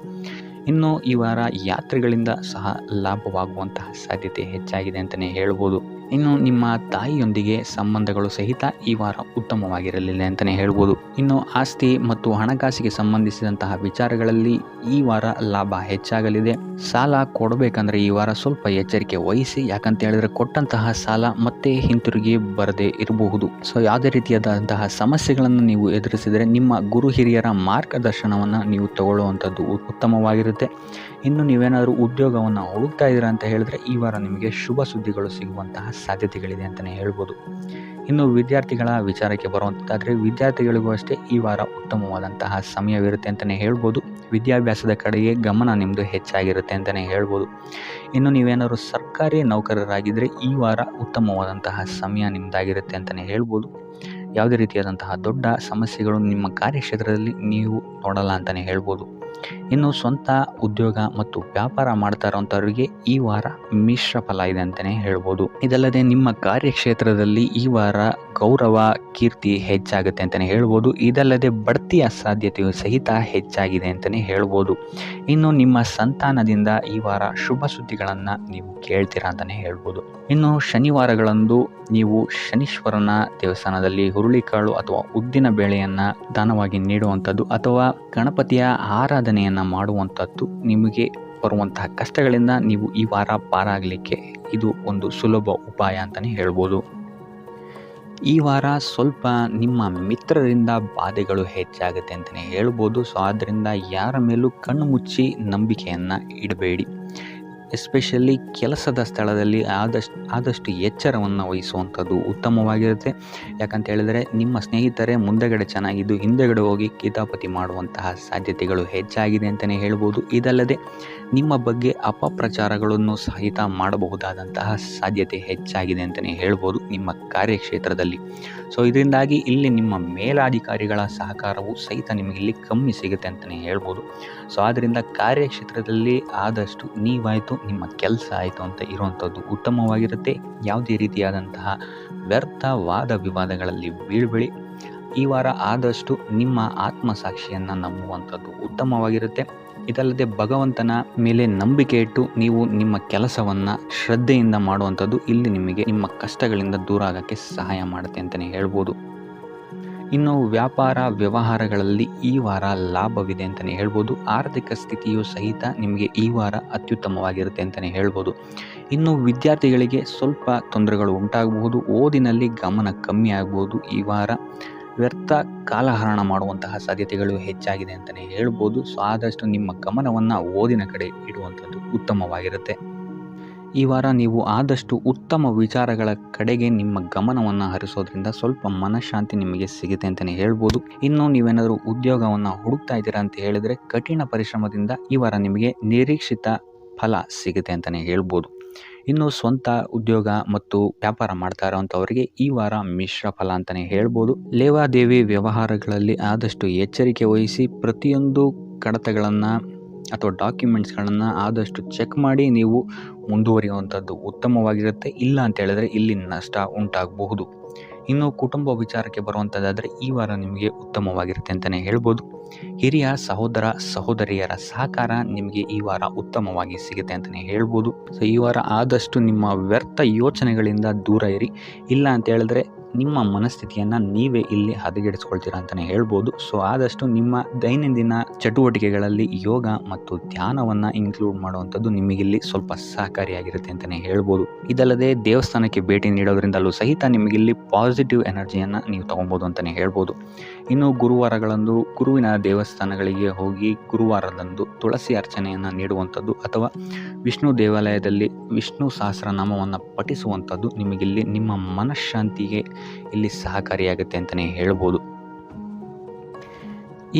ಇನ್ನು ಈ ವಾರ ಯಾತ್ರೆಗಳಿಂದ ಸಹ ಲಾಭವಾಗುವಂತಹ ಸಾಧ್ಯತೆ ಹೆಚ್ಚಾಗಿದೆ ಅಂತಲೇ ಹೇಳ್ಬೋದು. ಇನ್ನು ನಿಮ್ಮ ತಾಯಿಯೊಂದಿಗೆ ಸಂಬಂಧಗಳು ಸಹಿತ ಈ ವಾರ ಉತ್ತಮವಾಗಿರಲಿಲ್ಲ ಅಂತಲೇ ಹೇಳ್ಬೋದು. ಇನ್ನು ಆಸ್ತಿ ಮತ್ತು ಹಣಕಾಸಿಗೆ ಸಂಬಂಧಿಸಿದಂತಹ ವಿಚಾರಗಳಲ್ಲಿ ಈ ವಾರ ಲಾಭ ಹೆಚ್ಚಾಗಲಿದೆ. ಸಾಲ ಕೊಡಬೇಕಂದ್ರೆ ಈ ವಾರ ಸ್ವಲ್ಪ ಎಚ್ಚರಿಕೆ ವಹಿಸಿ, ಯಾಕಂತ ಹೇಳಿದ್ರೆ ಕೊಟ್ಟಂತಹ ಸಾಲ ಮತ್ತೆ ಹಿಂತಿರುಗಿ ಬರದೇ ಇರಬಹುದು. ಸೊ ಯಾವುದೇ ರೀತಿಯಾದಂತಹ ಸಮಸ್ಯೆಗಳನ್ನು ನೀವು ಎದುರಿಸಿದರೆ ನಿಮ್ಮ ಗುರು ಹಿರಿಯರ ಮಾರ್ಗದರ್ಶನವನ್ನು ನೀವು ತಗೊಳ್ಳುವಂಥದ್ದು ಉತ್ತಮವಾಗಿರುತ್ತೆ. ಇನ್ನು ನೀವೇನಾದರೂ ಉದ್ಯೋಗವನ್ನು ಹುಡುಕ್ತಾ ಇದ್ದೀರಾ ಅಂತ ಹೇಳಿದ್ರೆ ಈ ವಾರ ನಿಮಗೆ ಶುಭ ಸುದ್ದಿಗಳು ಸಿಗುವಂತಹ ಸಾಧ್ಯತೆಗಳಿದೆ ಅಂತಲೇ ಹೇಳ್ಬೋದು. ಇನ್ನು ವಿದ್ಯಾರ್ಥಿಗಳ ವಿಚಾರಕ್ಕೆ ಬರುವಂಥದ್ದಾದರೆ ವಿದ್ಯಾರ್ಥಿಗಳಿಗೂ ಅಷ್ಟೇ ಈ ವಾರ ಉತ್ತಮವಾದಂತಹ ಸಮಯವಿರುತ್ತೆ ಅಂತಲೇ ಹೇಳ್ಬೋದು. ವಿದ್ಯಾಭ್ಯಾಸದ ಕಡೆಗೆ ಗಮನ ನಿಮ್ಮದು ಹೆಚ್ಚಾಗಿರುತ್ತೆ ಅಂತಲೇ ಹೇಳ್ಬೋದು. ಇನ್ನು ನೀವೇನಾದರೂ ಸರ್ಕಾರಿ ನೌಕರರಾಗಿದ್ದರೆ ಈ ವಾರ ಉತ್ತಮವಾದಂತಹ ಸಮಯ ನಿಮ್ಮದಾಗಿರುತ್ತೆ ಅಂತಲೇ ಹೇಳ್ಬೋದು. ಯಾವುದೇ ರೀತಿಯಾದಂತಹ ದೊಡ್ಡ ಸಮಸ್ಯೆಗಳು ನಿಮ್ಮ ಕಾರ್ಯಕ್ಷೇತ್ರದಲ್ಲಿ ನೀವು ನೋಡಲ್ಲ ಅಂತಲೇ ಹೇಳ್ಬೋದು. ಇನ್ನು ಸ್ವಂತ ಉದ್ಯೋಗ ಮತ್ತು ವ್ಯಾಪಾರ ಮಾಡ್ತಾ ಇರೋಂಥವ್ರಿಗೆ ಈ ವಾರ ಮಿಶ್ರ ಫಲ ಇದೆ ಅಂತಲೇ ಹೇಳ್ಬೋದು. ಇದಲ್ಲದೆ ನಿಮ್ಮ ಕಾರ್ಯಕ್ಷೇತ್ರದಲ್ಲಿ ಈ ವಾರ ಗೌರವ ಕೀರ್ತಿ ಹೆಚ್ಚಾಗುತ್ತೆ ಅಂತಲೇ ಹೇಳ್ಬೋದು. ಇದಲ್ಲದೆ ಬಡ್ತಿಯ ಸಾಧ್ಯತೆಯು ಸಹಿತ ಹೆಚ್ಚಾಗಿದೆ ಅಂತಲೇ ಹೇಳ್ಬೋದು. ಇನ್ನು ನಿಮ್ಮ ಸಂತಾನದಿಂದ ಈ ವಾರ ಶುಭ ಸುದ್ದಿಗಳನ್ನು ನೀವು ಕೇಳ್ತೀರಾ ಅಂತಲೇ ಹೇಳ್ಬೋದು. ಇನ್ನು ಶನಿವಾರಗಳಂದು ನೀವು ಶನೀಶ್ವರನ ದೇವಸ್ಥಾನದಲ್ಲಿ ಹುರುಳಿಕಾಳು ಅಥವಾ ಉದ್ದಿನ ಬೇಳೆಯನ್ನು ದಾನವಾಗಿ ನೀಡುವಂಥದ್ದು ಅಥವಾ ಗಣಪತಿಯ ಆರಾಧನೆಯನ್ನು ಮಾಡುವಂಥದ್ದು ನಿಮಗೆ ಬರುವಂತಹ ಕಷ್ಟಗಳಿಂದ ನೀವು ಈ ವಾರ ಪಾರಾಗಲಿಕ್ಕೆ ಇದು ಒಂದು ಸುಲಭ ಉಪಾಯ ಅಂತಲೇ ಹೇಳ್ಬೋದು. ಈ ವಾರ ಸ್ವಲ್ಪ ನಿಮ್ಮ ಮಿತ್ರರಿಂದ ಬಾಧೆಗಳು ಹೆಚ್ಚಾಗುತ್ತೆ ಅಂತಲೇ ಹೇಳ್ಬೋದು. ಸೊ ಆದ್ದರಿಂದ ಯಾರ ಮೇಲೂ ಕಣ್ಣು ಮುಚ್ಚಿ ನಂಬಿಕೆಯನ್ನು ಇಡಬೇಡಿ. ಎಸ್ಪೆಷಲಿ ಕೆಲಸದ ಸ್ಥಳದಲ್ಲಿ ಆದಷ್ಟು ಎಚ್ಚರವನ್ನು ವಹಿಸುವಂಥದ್ದು ಉತ್ತಮವಾಗಿರುತ್ತೆ. ಯಾಕಂತ ಹೇಳಿದರೆ ನಿಮ್ಮ ಸ್ನೇಹಿತರೇ ಮುಂದೆಗಡೆ ಚೆನ್ನಾಗಿದ್ದು ಹಿಂದೆಗಡೆ ಹೋಗಿ ಕಿತಾಪತಿ ಮಾಡುವಂತಹ ಸಾಧ್ಯತೆಗಳು ಹೆಚ್ಚಾಗಿದೆ ಅಂತಲೇ ಹೇಳ್ಬೋದು. ಇದಲ್ಲದೆ ನಿಮ್ಮ ಬಗ್ಗೆ ಅಪಪ್ರಚಾರಗಳನ್ನು ಸಹಿತ ಮಾಡಬಹುದಾದಂತಹ ಸಾಧ್ಯತೆ ಹೆಚ್ಚಾಗಿದೆ ಅಂತಲೇ ಹೇಳ್ಬೋದು ನಿಮ್ಮ ಕಾರ್ಯಕ್ಷೇತ್ರದಲ್ಲಿ. ಸೊ ಇದರಿಂದಾಗಿ ಇಲ್ಲಿ ನಿಮ್ಮ ಮೇಲಾಧಿಕಾರಿಗಳ ಸಹಕಾರವು ಸಹಿತ ನಿಮಗೆ ಇಲ್ಲಿ ಕಮ್ಮಿ ಸಿಗುತ್ತೆ ಅಂತಲೇ ಹೇಳ್ಬೋದು. ಸೊ ಆದ್ದರಿಂದ ಕಾರ್ಯಕ್ಷೇತ್ರದಲ್ಲಿ ಆದಷ್ಟು ನೀವಾಯಿತು ನಿಮ್ಮ ಕೆಲಸ ಆಯಿತು ಅಂತ ಇರುವಂಥದ್ದು ಉತ್ತಮವಾಗಿರುತ್ತೆ. ಯಾವುದೇ ರೀತಿಯಾದಂತಹ ವ್ಯರ್ಥ ವಾದ ವಿವಾದಗಳಲ್ಲಿ ಬೀಳ್ಬೇಡಿ. ಈ ವಾರ ಆದಷ್ಟು ನಿಮ್ಮ ಆತ್ಮಸಾಕ್ಷಿಯನ್ನು ನಂಬುವಂಥದ್ದು ಉತ್ತಮವಾಗಿರುತ್ತೆ. ಇದಲ್ಲದೆ ಭಗವಂತನ ಮೇಲೆ ನಂಬಿಕೆ ಇಟ್ಟು ನೀವು ನಿಮ್ಮ ಕೆಲಸವನ್ನು ಶ್ರದ್ಧೆಯಿಂದ ಮಾಡುವಂಥದ್ದು ಇಲ್ಲಿ ನಿಮಗೆ ನಿಮ್ಮ ಕಷ್ಟಗಳಿಂದ ದೂರ ಆಗೋಕ್ಕೆ ಸಹಾಯ ಮಾಡುತ್ತೆ ಅಂತಲೇ ಹೇಳ್ಬೋದು. ಇನ್ನು ವ್ಯಾಪಾರ ವ್ಯವಹಾರಗಳಲ್ಲಿ ಈ ವಾರ ಲಾಭವಿದೆ ಅಂತಲೇ ಹೇಳ್ಬೋದು. ಆರ್ಥಿಕ ಸ್ಥಿತಿಯು ಸಹಿತ ನಿಮಗೆ ಈ ವಾರ ಅತ್ಯುತ್ತಮವಾಗಿರುತ್ತೆ ಅಂತಲೇ ಹೇಳ್ಬೋದು. ಇನ್ನು ವಿದ್ಯಾರ್ಥಿಗಳಿಗೆ ಸ್ವಲ್ಪ ತೊಂದರೆಗಳು ಉಂಟಾಗಬಹುದು. ಓದಿನಲ್ಲಿ ಗಮನ ಕಮ್ಮಿ ಆಗ್ಬೋದು. ಈ ವಾರ ವ್ಯರ್ಥ ಕಾಲಹರಣ ಮಾಡುವಂತಹ ಸಾಧ್ಯತೆಗಳು ಹೆಚ್ಚಾಗಿದೆ ಅಂತಲೇ ಹೇಳ್ಬೋದು. ಸೊ ಆದಷ್ಟು ನಿಮ್ಮ ಗಮನವನ್ನು ಓದಿನ ಕಡೆ ಇಡುವಂಥದ್ದು ಉತ್ತಮವಾಗಿರುತ್ತೆ. ಈ ವಾರ ನೀವು ಆದಷ್ಟು ಉತ್ತಮ ವಿಚಾರಗಳ ಕಡೆಗೆ ನಿಮ್ಮ ಗಮನವನ್ನು ಹರಿಸೋದ್ರಿಂದ ಸ್ವಲ್ಪ ಮನಃಶಾಂತಿ ನಿಮಗೆ ಸಿಗುತ್ತೆ ಅಂತಲೇ ಹೇಳ್ಬೋದು. ಇನ್ನು ನೀವೇನಾದರೂ ಉದ್ಯೋಗವನ್ನು ಹುಡುಕ್ತಾ ಇದ್ದೀರಾ ಅಂತ ಹೇಳಿದರೆ ಕಠಿಣ ಪರಿಶ್ರಮದಿಂದ ಈ ವಾರ ನಿಮಗೆ ನಿರೀಕ್ಷಿತ ಫಲ ಸಿಗುತ್ತೆ ಅಂತಲೇ ಹೇಳ್ಬೋದು. ಇನ್ನು ಸ್ವಂತ ಉದ್ಯೋಗ ಮತ್ತು ವ್ಯಾಪಾರ ಮಾಡ್ತಾ ಇರೋವಂಥವರಿಗೆ ಈ ವಾರ ಮಿಶ್ರ ಫಲ ಅಂತಲೇ ಹೇಳ್ಬೋದು. ಲೇವಾದೇವಿ ವ್ಯವಹಾರಗಳಲ್ಲಿ ಆದಷ್ಟು ಎಚ್ಚರಿಕೆ ವಹಿಸಿ ಪ್ರತಿಯೊಂದು ಕಡತಗಳನ್ನು ಅಥವಾ ಡಾಕ್ಯುಮೆಂಟ್ಸ್ಗಳನ್ನು ಆದಷ್ಟು ಚೆಕ್ ಮಾಡಿ ನೀವು ಮುಂದುವರಿಯುವಂಥದ್ದು ಉತ್ತಮವಾಗಿರುತ್ತೆ. ಇಲ್ಲ ಅಂತ ಹೇಳಿದ್ರೆ ಇಲ್ಲಿ ನಷ್ಟ ಉಂಟಾಗಬಹುದು. ಇನ್ನು ಕುಟುಂಬ ವಿಚಾರಕ್ಕೆ ಬರುವಂಥದ್ದಾದರೆ ಈ ವಾರ ನಿಮಗೆ ಉತ್ತಮವಾಗಿರುತ್ತೆ ಅಂತಲೇ ಹೇಳ್ಬೋದು. ಹಿರಿಯ ಸಹೋದರ ಸಹೋದರಿಯರ ಸಹಕಾರ ನಿಮಗೆ ಈ ವಾರ ಉತ್ತಮವಾಗಿ ಸಿಗುತ್ತೆ ಅಂತಲೇ ಹೇಳ್ಬೋದು. ಸೊ ಈ ವಾರ ಆದಷ್ಟು ನಿಮ್ಮ ವ್ಯರ್ಥ ಯೋಚನೆಗಳಿಂದ ದೂರ ಇರಿ. ಇಲ್ಲ ಅಂತ ಹೇಳಿದ್ರೆ ನಿಮ್ಮ ಮನಸ್ಥಿತಿಯನ್ನು ನೀವೇ ಇಲ್ಲಿ ಹದಗೆಡಿಸ್ಕೊಳ್ತೀರಾ ಅಂತಲೇ ಹೇಳ್ಬೋದು. ಸೊ ಆದಷ್ಟು ನಿಮ್ಮ ದೈನಂದಿನ ಚಟುವಟಿಕೆಗಳಲ್ಲಿ ಯೋಗ ಮತ್ತು ಧ್ಯಾನವನ್ನು ಇನ್ಕ್ಲೂಡ್ ಮಾಡುವಂಥದ್ದು ನಿಮಗಿಲ್ಲಿ ಸ್ವಲ್ಪ ಸಹಕಾರಿಯಾಗಿರುತ್ತೆ ಅಂತಲೇ ಹೇಳ್ಬೋದು. ಇದಲ್ಲದೆ ದೇವಸ್ಥಾನಕ್ಕೆ ಭೇಟಿ ನೀಡೋದ್ರಿಂದಲೂ ಸಹಿತ ನಿಮಗಿಲ್ಲಿ ಪಾಸಿಟಿವ್ ಎನರ್ಜಿಯನ್ನು ನೀವು ತೊಗೊಬೋದು ಅಂತಲೇ ಹೇಳ್ಬೋದು. ಇನ್ನು ಗುರುವಾರಗಳಂದು ಗುರುವಿನ ದೇವಸ್ಥಾನಗಳಿಗೆ ಹೋಗಿ ಗುರುವಾರದಂದು ತುಳಸಿ ಅರ್ಚನೆಯನ್ನು ನೀಡುವಂಥದ್ದು ಅಥವಾ ವಿಷ್ಣು ದೇವಾಲಯದಲ್ಲಿ ವಿಷ್ಣು ಸಹಸ್ರನಾಮವನ್ನು ಪಠಿಸುವಂಥದ್ದು ನಿಮಗಿಲ್ಲಿ ನಿಮ್ಮ ಮನಃಶಾಂತಿಗೆ ಇಲ್ಲಿ ಸಹಕಾರಿಯಾಗುತ್ತೆ ಅಂತಲೇ ಹೇಳ್ಬೋದು.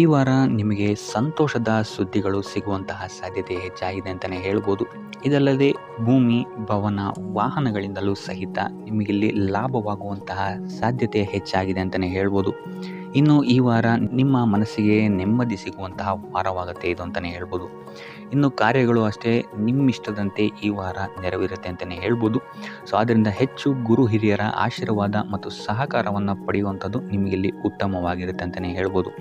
ಈ ವಾರ ನಿಮಗೆ ಸಂತೋಷದ ಸುದ್ದಿಗಳು ಸಿಗುವಂತಹ ಸಾಧ್ಯತೆ ಹೆಚ್ಚಾಗಿದೆ ಅಂತಲೇ ಹೇಳ್ಬೋದು. ಇದಲ್ಲದೆ ಭೂಮಿ ಭವನ ವಾಹನಗಳಿಂದಲೂ ಸಹಿತ ನಿಮಗಿಲ್ಲಿ ಲಾಭವಾಗುವಂತಹ ಸಾಧ್ಯತೆ ಹೆಚ್ಚಾಗಿದೆ ಅಂತಲೇ ಹೇಳ್ಬೋದು. ಇನ್ನು ಈ ವಾರ ನಿಮ್ಮ ಮನಸ್ಸಿಗೆ ನೆಮ್ಮದಿ ಸಿಗುವಂತಹ ವಾರವಾಗುತ್ತೆ ಇದು ಅಂತಲೇ ಹೇಳ್ಬೋದು. ಇನ್ನು ಕಾರ್ಯಗಳು ಅಷ್ಟೇ ನಿಮ್ಮಿಷ್ಟದಂತೆ ಈ ವಾರ ನೆರವೇರುತ್ತೆ ಅಂತಲೇ ಹೇಳ್ಬೋದು. ಸೊ ಆದ್ದರಿಂದ ಹೆಚ್ಚು ಗುರು ಹಿರಿಯರ ಆಶೀರ್ವಾದ ಮತ್ತು ಸಹಕಾರವನ್ನು ಪಡೆಯುವಂಥದ್ದು ನಿಮಗಿಲ್ಲಿ ಉತ್ತಮವಾಗಿರುತ್ತೆ ಅಂತಲೇ ಹೇಳ್ಬೋದು.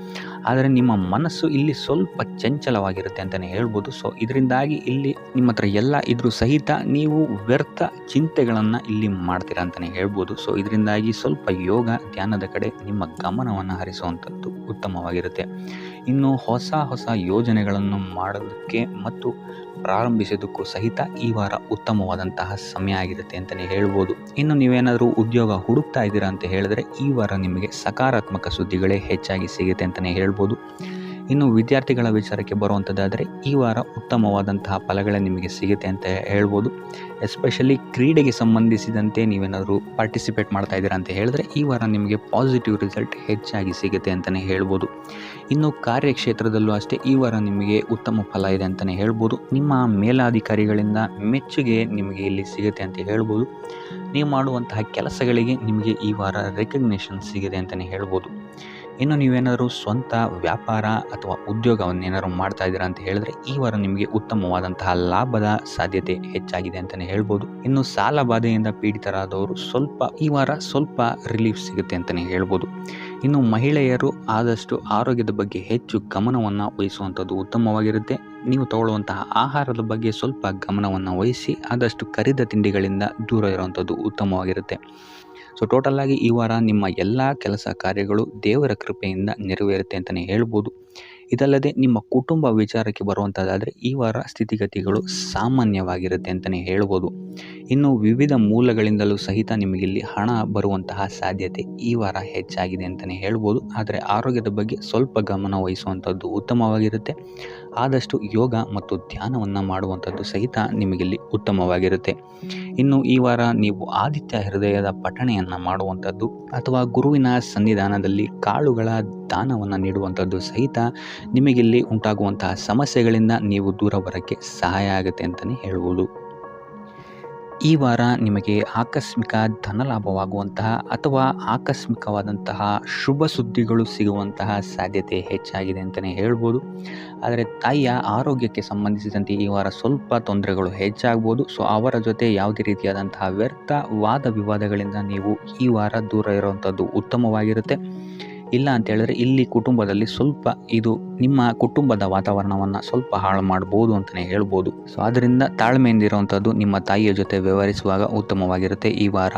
ಆದರೆ ನಿಮ್ಮ ಮನಸ್ಸು ಇಲ್ಲಿ ಸ್ವಲ್ಪ ಚಂಚಲವಾಗಿರುತ್ತೆ ಅಂತಲೇ ಹೇಳ್ಬೋದು. ಸೊ ಇದರಿಂದಾಗಿ ಇಲ್ಲಿ ನಿಮ್ಮ ಹತ್ರ ಎಲ್ಲ ಇದ್ರೂ ಸಹಿತ ನೀವು ವ್ಯರ್ಥ ಚಿಂತೆಗಳನ್ನು ಇಲ್ಲಿ ಮಾಡ್ತೀರಾ ಅಂತಲೇ ಹೇಳ್ಬೋದು. ಸೊ ಇದರಿಂದಾಗಿ ಸ್ವಲ್ಪ ಯೋಗ ಧ್ಯಾನದ ಕಡೆ ನಿಮ್ಮ ಗಮನವನ್ನು ಹರಿಸುವಂಥದ್ದು ಉತ್ತಮವಾಗಿರುತ್ತೆ. ಇನ್ನು ಹೊಸ ಯೋಜನೆಗಳನ್ನು ಮಾಡೋದಕ್ಕೆ ಮತ್ತು ಪ್ರಾರಂಭಿಸೋದಕ್ಕೂ ಸಹಿತ ಈ ವಾರ ಉತ್ತಮವಾದಂತಹ ಸಮಯ ಆಗಿರುತ್ತೆ ಅಂತಲೇ ಹೇಳ್ಬೋದು. ಇನ್ನು ನೀವೇನಾದರೂ ಉದ್ಯೋಗ ಹುಡುಕ್ತಾ ಇದ್ದೀರಾ ಅಂತ ಹೇಳಿದ್ರೆ ಈ ವಾರ ನಿಮಗೆ ಸಕಾರಾತ್ಮಕ ಸುದ್ದಿಗಳೇ ಹೆಚ್ಚಾಗಿ ಸಿಗುತ್ತೆ ಅಂತಲೇ ಹೇಳ್ಬೋದು. ಇನ್ನು ವಿದ್ಯಾರ್ಥಿಗಳ ವಿಚಾರಕ್ಕೆ ಬರುವಂಥದ್ದಾದರೆ ಈ ವಾರ ಉತ್ತಮವಾದಂತಹ ಫಲಗಳೇ ನಿಮಗೆ ಸಿಗುತ್ತೆ ಅಂತ ಹೇಳ್ಬೋದು. ಎಸ್ಪೆಷಲಿ ಕ್ರೀಡೆಗೆ ಸಂಬಂಧಿಸಿದಂತೆ ನೀವೇನಾದರೂ ಪಾರ್ಟಿಸಿಪೇಟ್ ಮಾಡ್ತಾ ಇದ್ದೀರಾ ಅಂತ ಹೇಳಿದ್ರೆ ಈ ವಾರ ನಿಮಗೆ ಪಾಸಿಟಿವ್ ರಿಸಲ್ಟ್ ಹೆಚ್ಚಾಗಿ ಸಿಗುತ್ತೆ ಅಂತಲೇ ಹೇಳ್ಬೋದು. ಇನ್ನು ಕಾರ್ಯಕ್ಷೇತ್ರದಲ್ಲೂ ಅಷ್ಟೇ ಈ ವಾರ ನಿಮಗೆ ಉತ್ತಮ ಫಲ ಇದೆ ಅಂತಲೇ ಹೇಳ್ಬೋದು. ನಿಮ್ಮ ಮೇಲಾಧಿಕಾರಿಗಳಿಂದ ಮೆಚ್ಚುಗೆ ನಿಮಗೆ ಇಲ್ಲಿ ಸಿಗುತ್ತೆ ಅಂತ ಹೇಳ್ಬೋದು. ನೀವು ಮಾಡುವಂತಹ ಕೆಲಸಗಳಿಗೆ ನಿಮಗೆ ಈ ವಾರ ರೆಕಗ್ನೇಷನ್ ಸಿಗುತ್ತೆ ಅಂತಲೇ ಹೇಳ್ಬೋದು. ಇನ್ನು ನೀವೇನಾದರೂ ಸ್ವಂತ ವ್ಯಾಪಾರ ಅಥವಾ ಉದ್ಯೋಗವನ್ನೇನಾದ್ರು ಮಾಡ್ತಾ ಇದ್ದೀರಾ ಅಂತ ಹೇಳಿದ್ರೆ ಈ ವಾರ ನಿಮಗೆ ಉತ್ತಮವಾದಂತಹ ಲಾಭದ ಸಾಧ್ಯತೆ ಹೆಚ್ಚಾಗಿದೆ ಅಂತಲೇ ಹೇಳ್ಬೋದು. ಇನ್ನು ಸಾಲ ಬಾಧೆಯಿಂದ ಪೀಡಿತರಾದವರು ಈ ವಾರ ಸ್ವಲ್ಪ ರಿಲೀಫ್ ಸಿಗುತ್ತೆ ಅಂತಲೇ ಹೇಳ್ಬೋದು. ಇನ್ನು ಮಹಿಳೆಯರು ಆದಷ್ಟು ಆರೋಗ್ಯದ ಬಗ್ಗೆ ಹೆಚ್ಚು ಗಮನವನ್ನು ವಹಿಸುವಂಥದ್ದು ಉತ್ತಮವಾಗಿರುತ್ತೆ. ನೀವು ತಗೊಳ್ಳುವಂತಹ ಆಹಾರದ ಬಗ್ಗೆ ಸ್ವಲ್ಪ ಗಮನವನ್ನು ವಹಿಸಿ ಆದಷ್ಟು ಕರಿದ ತಿಂಡಿಗಳಿಂದ ದೂರ ಇರುವಂಥದ್ದು ಉತ್ತಮವಾಗಿರುತ್ತೆ. ಸೊ ಟೋಟಲ್ ಆಗಿ ಈ ವಾರ ನಿಮ್ಮ ಎಲ್ಲ ಕೆಲಸ ಕಾರ್ಯಗಳು ದೇವರ ಕೃಪೆಯಿಂದ ನೆರವೇರುತ್ತೆ ಅಂತಲೇ ಹೇಳ್ಬೋದು. ಇದಲ್ಲದೆ ನಿಮ್ಮ ಕುಟುಂಬ ವಿಚಾರಕ್ಕೆ ಬರುವಂಥದ್ದಾದರೆ ಈ ವಾರ ಸ್ಥಿತಿಗತಿಗಳು ಸಾಮಾನ್ಯವಾಗಿರುತ್ತೆ ಅಂತಲೇ ಹೇಳ್ಬೋದು. ಇನ್ನು ವಿವಿಧ ಮೂಲಗಳಿಂದಲೂ ಸಹಿತ ನಿಮಗಿಲ್ಲಿ ಹಣ ಬರುವಂತಹ ಸಾಧ್ಯತೆ ಈ ವಾರ ಹೆಚ್ಚಾಗಿದೆ ಅಂತಲೇ ಹೇಳ್ಬೋದು. ಆದರೆ ಆರೋಗ್ಯದ ಬಗ್ಗೆ ಸ್ವಲ್ಪ ಗಮನ ವಹಿಸುವಂಥದ್ದು ಉತ್ತಮವಾಗಿರುತ್ತೆ. ಆದಷ್ಟು ಯೋಗ ಮತ್ತು ಧ್ಯಾನವನ್ನು ಮಾಡುವಂಥದ್ದು ಸಹಿತ ನಿಮಗಿಲ್ಲಿ ಉತ್ತಮವಾಗಿರುತ್ತೆ. ಇನ್ನು ಈ ವಾರ ನೀವು ಆದಿತ್ಯ ಹೃದಯದ ಪಠಣೆಯನ್ನು ಮಾಡುವಂಥದ್ದು ಅಥವಾ ಗುರುವಿನ ಸನ್ನಿಧಾನದಲ್ಲಿ ಕಾಳುಗಳ ದಾನವನ್ನು ನೀಡುವಂಥದ್ದು ಸಹಿತ ನಿಮಗಿಲ್ಲಿ ಉಂಟಾಗುವಂತಹ ಸಮಸ್ಯೆಗಳಿಂದ ನೀವು ದೂರ ಬರೋಕ್ಕೆ ಸಹಾಯ ಆಗುತ್ತೆ ಅಂತಲೇ ಹೇಳ್ಬೋದು. ಈ ವಾರ ನಿಮಗೆ ಆಕಸ್ಮಿಕ ಧನಲಾಭವಾಗುವಂತಹ ಅಥವಾ ಆಕಸ್ಮಿಕವಾದಂತಹ ಶುಭ ಸುದ್ದಿಗಳು ಸಿಗುವಂತಹ ಸಾಧ್ಯತೆ ಹೆಚ್ಚಾಗಿದೆ ಅಂತಲೇ ಹೇಳ್ಬೋದು. ಆದರೆ ತಾಯಿಯ ಆರೋಗ್ಯಕ್ಕೆ ಸಂಬಂಧಿಸಿದಂತೆ ಈ ವಾರ ಸ್ವಲ್ಪ ತೊಂದರೆಗಳು ಹೆಚ್ಚಾಗ್ಬೋದು. ಸೊ ಅವರ ಜೊತೆ ಯಾವುದೇ ರೀತಿಯಾದಂತಹ ವ್ಯರ್ಥ ವಾದ ವಿವಾದಗಳಿಂದ ನೀವು ಈ ವಾರ ದೂರ ಇರುವಂಥದ್ದು ಉತ್ತಮವಾಗಿರುತ್ತೆ. ಇಲ್ಲ ಅಂತ ಹೇಳಿದ್ರೆ ಇಲ್ಲಿ ಕುಟುಂಬದಲ್ಲಿ ಸ್ವಲ್ಪ ಇದು ನಿಮ್ಮ ಕುಟುಂಬದ ವಾತಾವರಣವನ್ನು ಸ್ವಲ್ಪ ಹಾಳು ಮಾಡ್ಬೋದು ಅಂತಲೇ ಹೇಳ್ಬೋದು. ಸೊ ಅದರಿಂದ ತಾಳ್ಮೆಯಿಂದ ಇರುವಂಥದ್ದು ನಿಮ್ಮ ತಾಯಿಯ ಜೊತೆ ವ್ಯವಹರಿಸುವಾಗ ಉತ್ತಮವಾಗಿರುತ್ತೆ ಈ ವಾರ.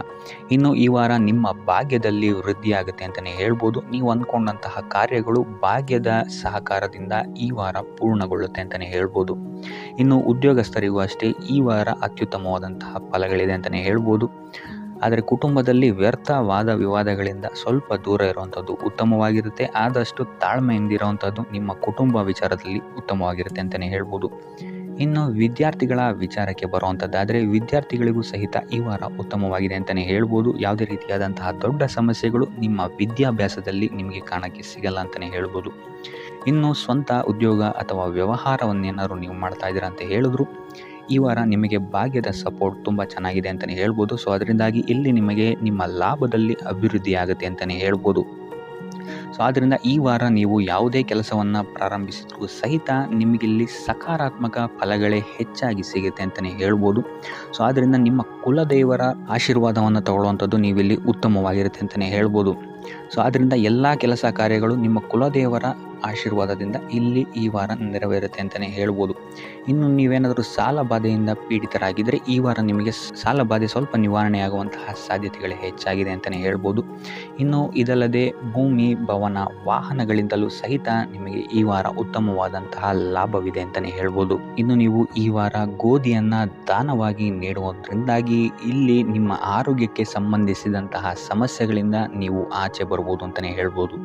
ಇನ್ನು ಈ ವಾರ ನಿಮ್ಮ ಭಾಗ್ಯದಲ್ಲಿ ವೃದ್ಧಿ ಆಗುತ್ತೆ ಅಂತಲೇ ಹೇಳ್ಬೋದು. ನೀವು ಅಂದ್ಕೊಂಡಂತಹ ಕಾರ್ಯಗಳು ಭಾಗ್ಯದ ಸಹಕಾರದಿಂದ ಈ ವಾರ ಪೂರ್ಣಗೊಳ್ಳುತ್ತೆ ಅಂತಲೇ ಹೇಳ್ಬೋದು. ಇನ್ನು ಉದ್ಯೋಗಸ್ಥರಿಗೂ ಅಷ್ಟೇ ಈ ವಾರ ಅತ್ಯುತ್ತಮವಾದಂತಹ ಫಲಗಳಿದೆ ಅಂತಲೇ ಹೇಳ್ಬೋದು. ಆದರೆ ಕುಟುಂಬದಲ್ಲಿ ವ್ಯರ್ಥ ವಾದ ವಿವಾದಗಳಿಂದ ಸ್ವಲ್ಪ ದೂರ ಇರುವಂಥದ್ದು ಉತ್ತಮವಾಗಿರುತ್ತೆ. ಆದಷ್ಟು ತಾಳ್ಮೆಯಿಂದ ಇರುವಂಥದ್ದು ನಿಮ್ಮ ಕುಟುಂಬ ವಿಚಾರದಲ್ಲಿ ಉತ್ತಮವಾಗಿರುತ್ತೆ ಅಂತಲೇ ಹೇಳ್ಬೋದು. ಇನ್ನು ವಿದ್ಯಾರ್ಥಿಗಳ ವಿಚಾರಕ್ಕೆ ಬರುವಂಥದ್ದಾದರೆ ವಿದ್ಯಾರ್ಥಿಗಳಿಗೂ ಸಹಿತ ಈ ವಾರ ಉತ್ತಮವಾಗಿದೆ ಅಂತಲೇ ಹೇಳ್ಬೋದು. ಯಾವುದೇ ರೀತಿಯಾದಂತಹ ದೊಡ್ಡ ಸಮಸ್ಯೆಗಳು ನಿಮ್ಮ ವಿದ್ಯಾಭ್ಯಾಸದಲ್ಲಿ ನಿಮಗೆ ಕಾಣಕ್ಕೆ ಸಿಗಲ್ಲ ಅಂತಲೇ ಹೇಳ್ಬೋದು. ಇನ್ನು ಸ್ವಂತ ಉದ್ಯೋಗ ಅಥವಾ ವ್ಯವಹಾರವನ್ನೇನಾದ್ರು ನೀವು ಮಾಡ್ತಾ ಇದ್ದೀರಾ ಅಂತ ಹೇಳಿದ್ರು ಈ ವಾರ ನಿಮಗೆ ಭಾಗ್ಯದ ಸಪೋರ್ಟ್ ತುಂಬ ಚೆನ್ನಾಗಿದೆ ಅಂತಲೇ ಹೇಳ್ಬೋದು. ಸೊ ಅದರಿಂದಾಗಿ ಇಲ್ಲಿ ನಿಮಗೆ ನಿಮ್ಮ ಲಾಭದಲ್ಲಿ ಅಭಿವೃದ್ಧಿ ಆಗುತ್ತೆ ಅಂತಲೇ ಹೇಳ್ಬೋದು. ಸೊ ಆದ್ದರಿಂದ ಈ ವಾರ ನೀವು ಯಾವುದೇ ಕೆಲಸವನ್ನು ಪ್ರಾರಂಭಿಸಿದ್ರೂ ಸಹಿತ ನಿಮಗಿಲ್ಲಿ ಸಕಾರಾತ್ಮಕ ಫಲಗಳೇ ಹೆಚ್ಚಾಗಿ ಸಿಗುತ್ತೆ ಅಂತಲೇ ಹೇಳ್ಬೋದು. ಸೊ ಆದ್ದರಿಂದ ನಿಮ್ಮ ಕುಲದೇವರ ಆಶೀರ್ವಾದವನ್ನು ತಗೊಳ್ಳುವಂಥದ್ದು ನೀವಿಲ್ಲಿ ಉತ್ತಮವಾಗಿರುತ್ತೆ ಅಂತಲೇ ಹೇಳ್ಬೋದು. ಸೊ ಆದ್ದರಿಂದ ಎಲ್ಲ ಕೆಲಸ ಕಾರ್ಯಗಳು ನಿಮ್ಮ ಕುಲದೇವರ ಆಶೀರ್ವಾದದಿಂದ ಇಲ್ಲಿ ಈ ವಾರ ನೆರವೇರುತ್ತೆ ಅಂತಲೇ ಹೇಳ್ಬೋದು. ಇನ್ನು ನೀವೇನಾದರೂ ಸಾಲ ಬಾಧೆಯಿಂದ ಪೀಡಿತರಾಗಿದ್ದರೆ ಈ ವಾರ ನಿಮಗೆ ಸಾಲ ಬಾಧೆ ಸ್ವಲ್ಪ ನಿವಾರಣೆ ಆಗುವಂತಹ ಸಾಧ್ಯತೆಗಳೇ ಹೆಚ್ಚಾಗಿದೆ ಅಂತಲೇ ಹೇಳ್ಬೋದು. ಇನ್ನು ಇದಲ್ಲದೆ ಭೂಮಿ, ಭವನ, ವಾಹನಗಳಿಂದಲೂ ಸಹಿತ ನಿಮಗೆ ಈ ವಾರ ಉತ್ತಮವಾದಂತಹ ಲಾಭವಿದೆ ಅಂತಲೇ ಹೇಳ್ಬೋದು. ಇನ್ನು ನೀವು ಈ ವಾರ ಗೋಧಿಯನ್ನು ದಾನವಾಗಿ ನೀಡುವುದರಿಂದಾಗಿ ಇಲ್ಲಿ ನಿಮ್ಮ ಆರೋಗ್ಯಕ್ಕೆ ಸಂಬಂಧಿಸಿದಂತಹ ಸಮಸ್ಯೆಗಳಿಂದ ನೀವು ಆಚೆ ಬರ್ಬೋದು ಅಂತಲೇ ಹೇಳ್ಬೋದು.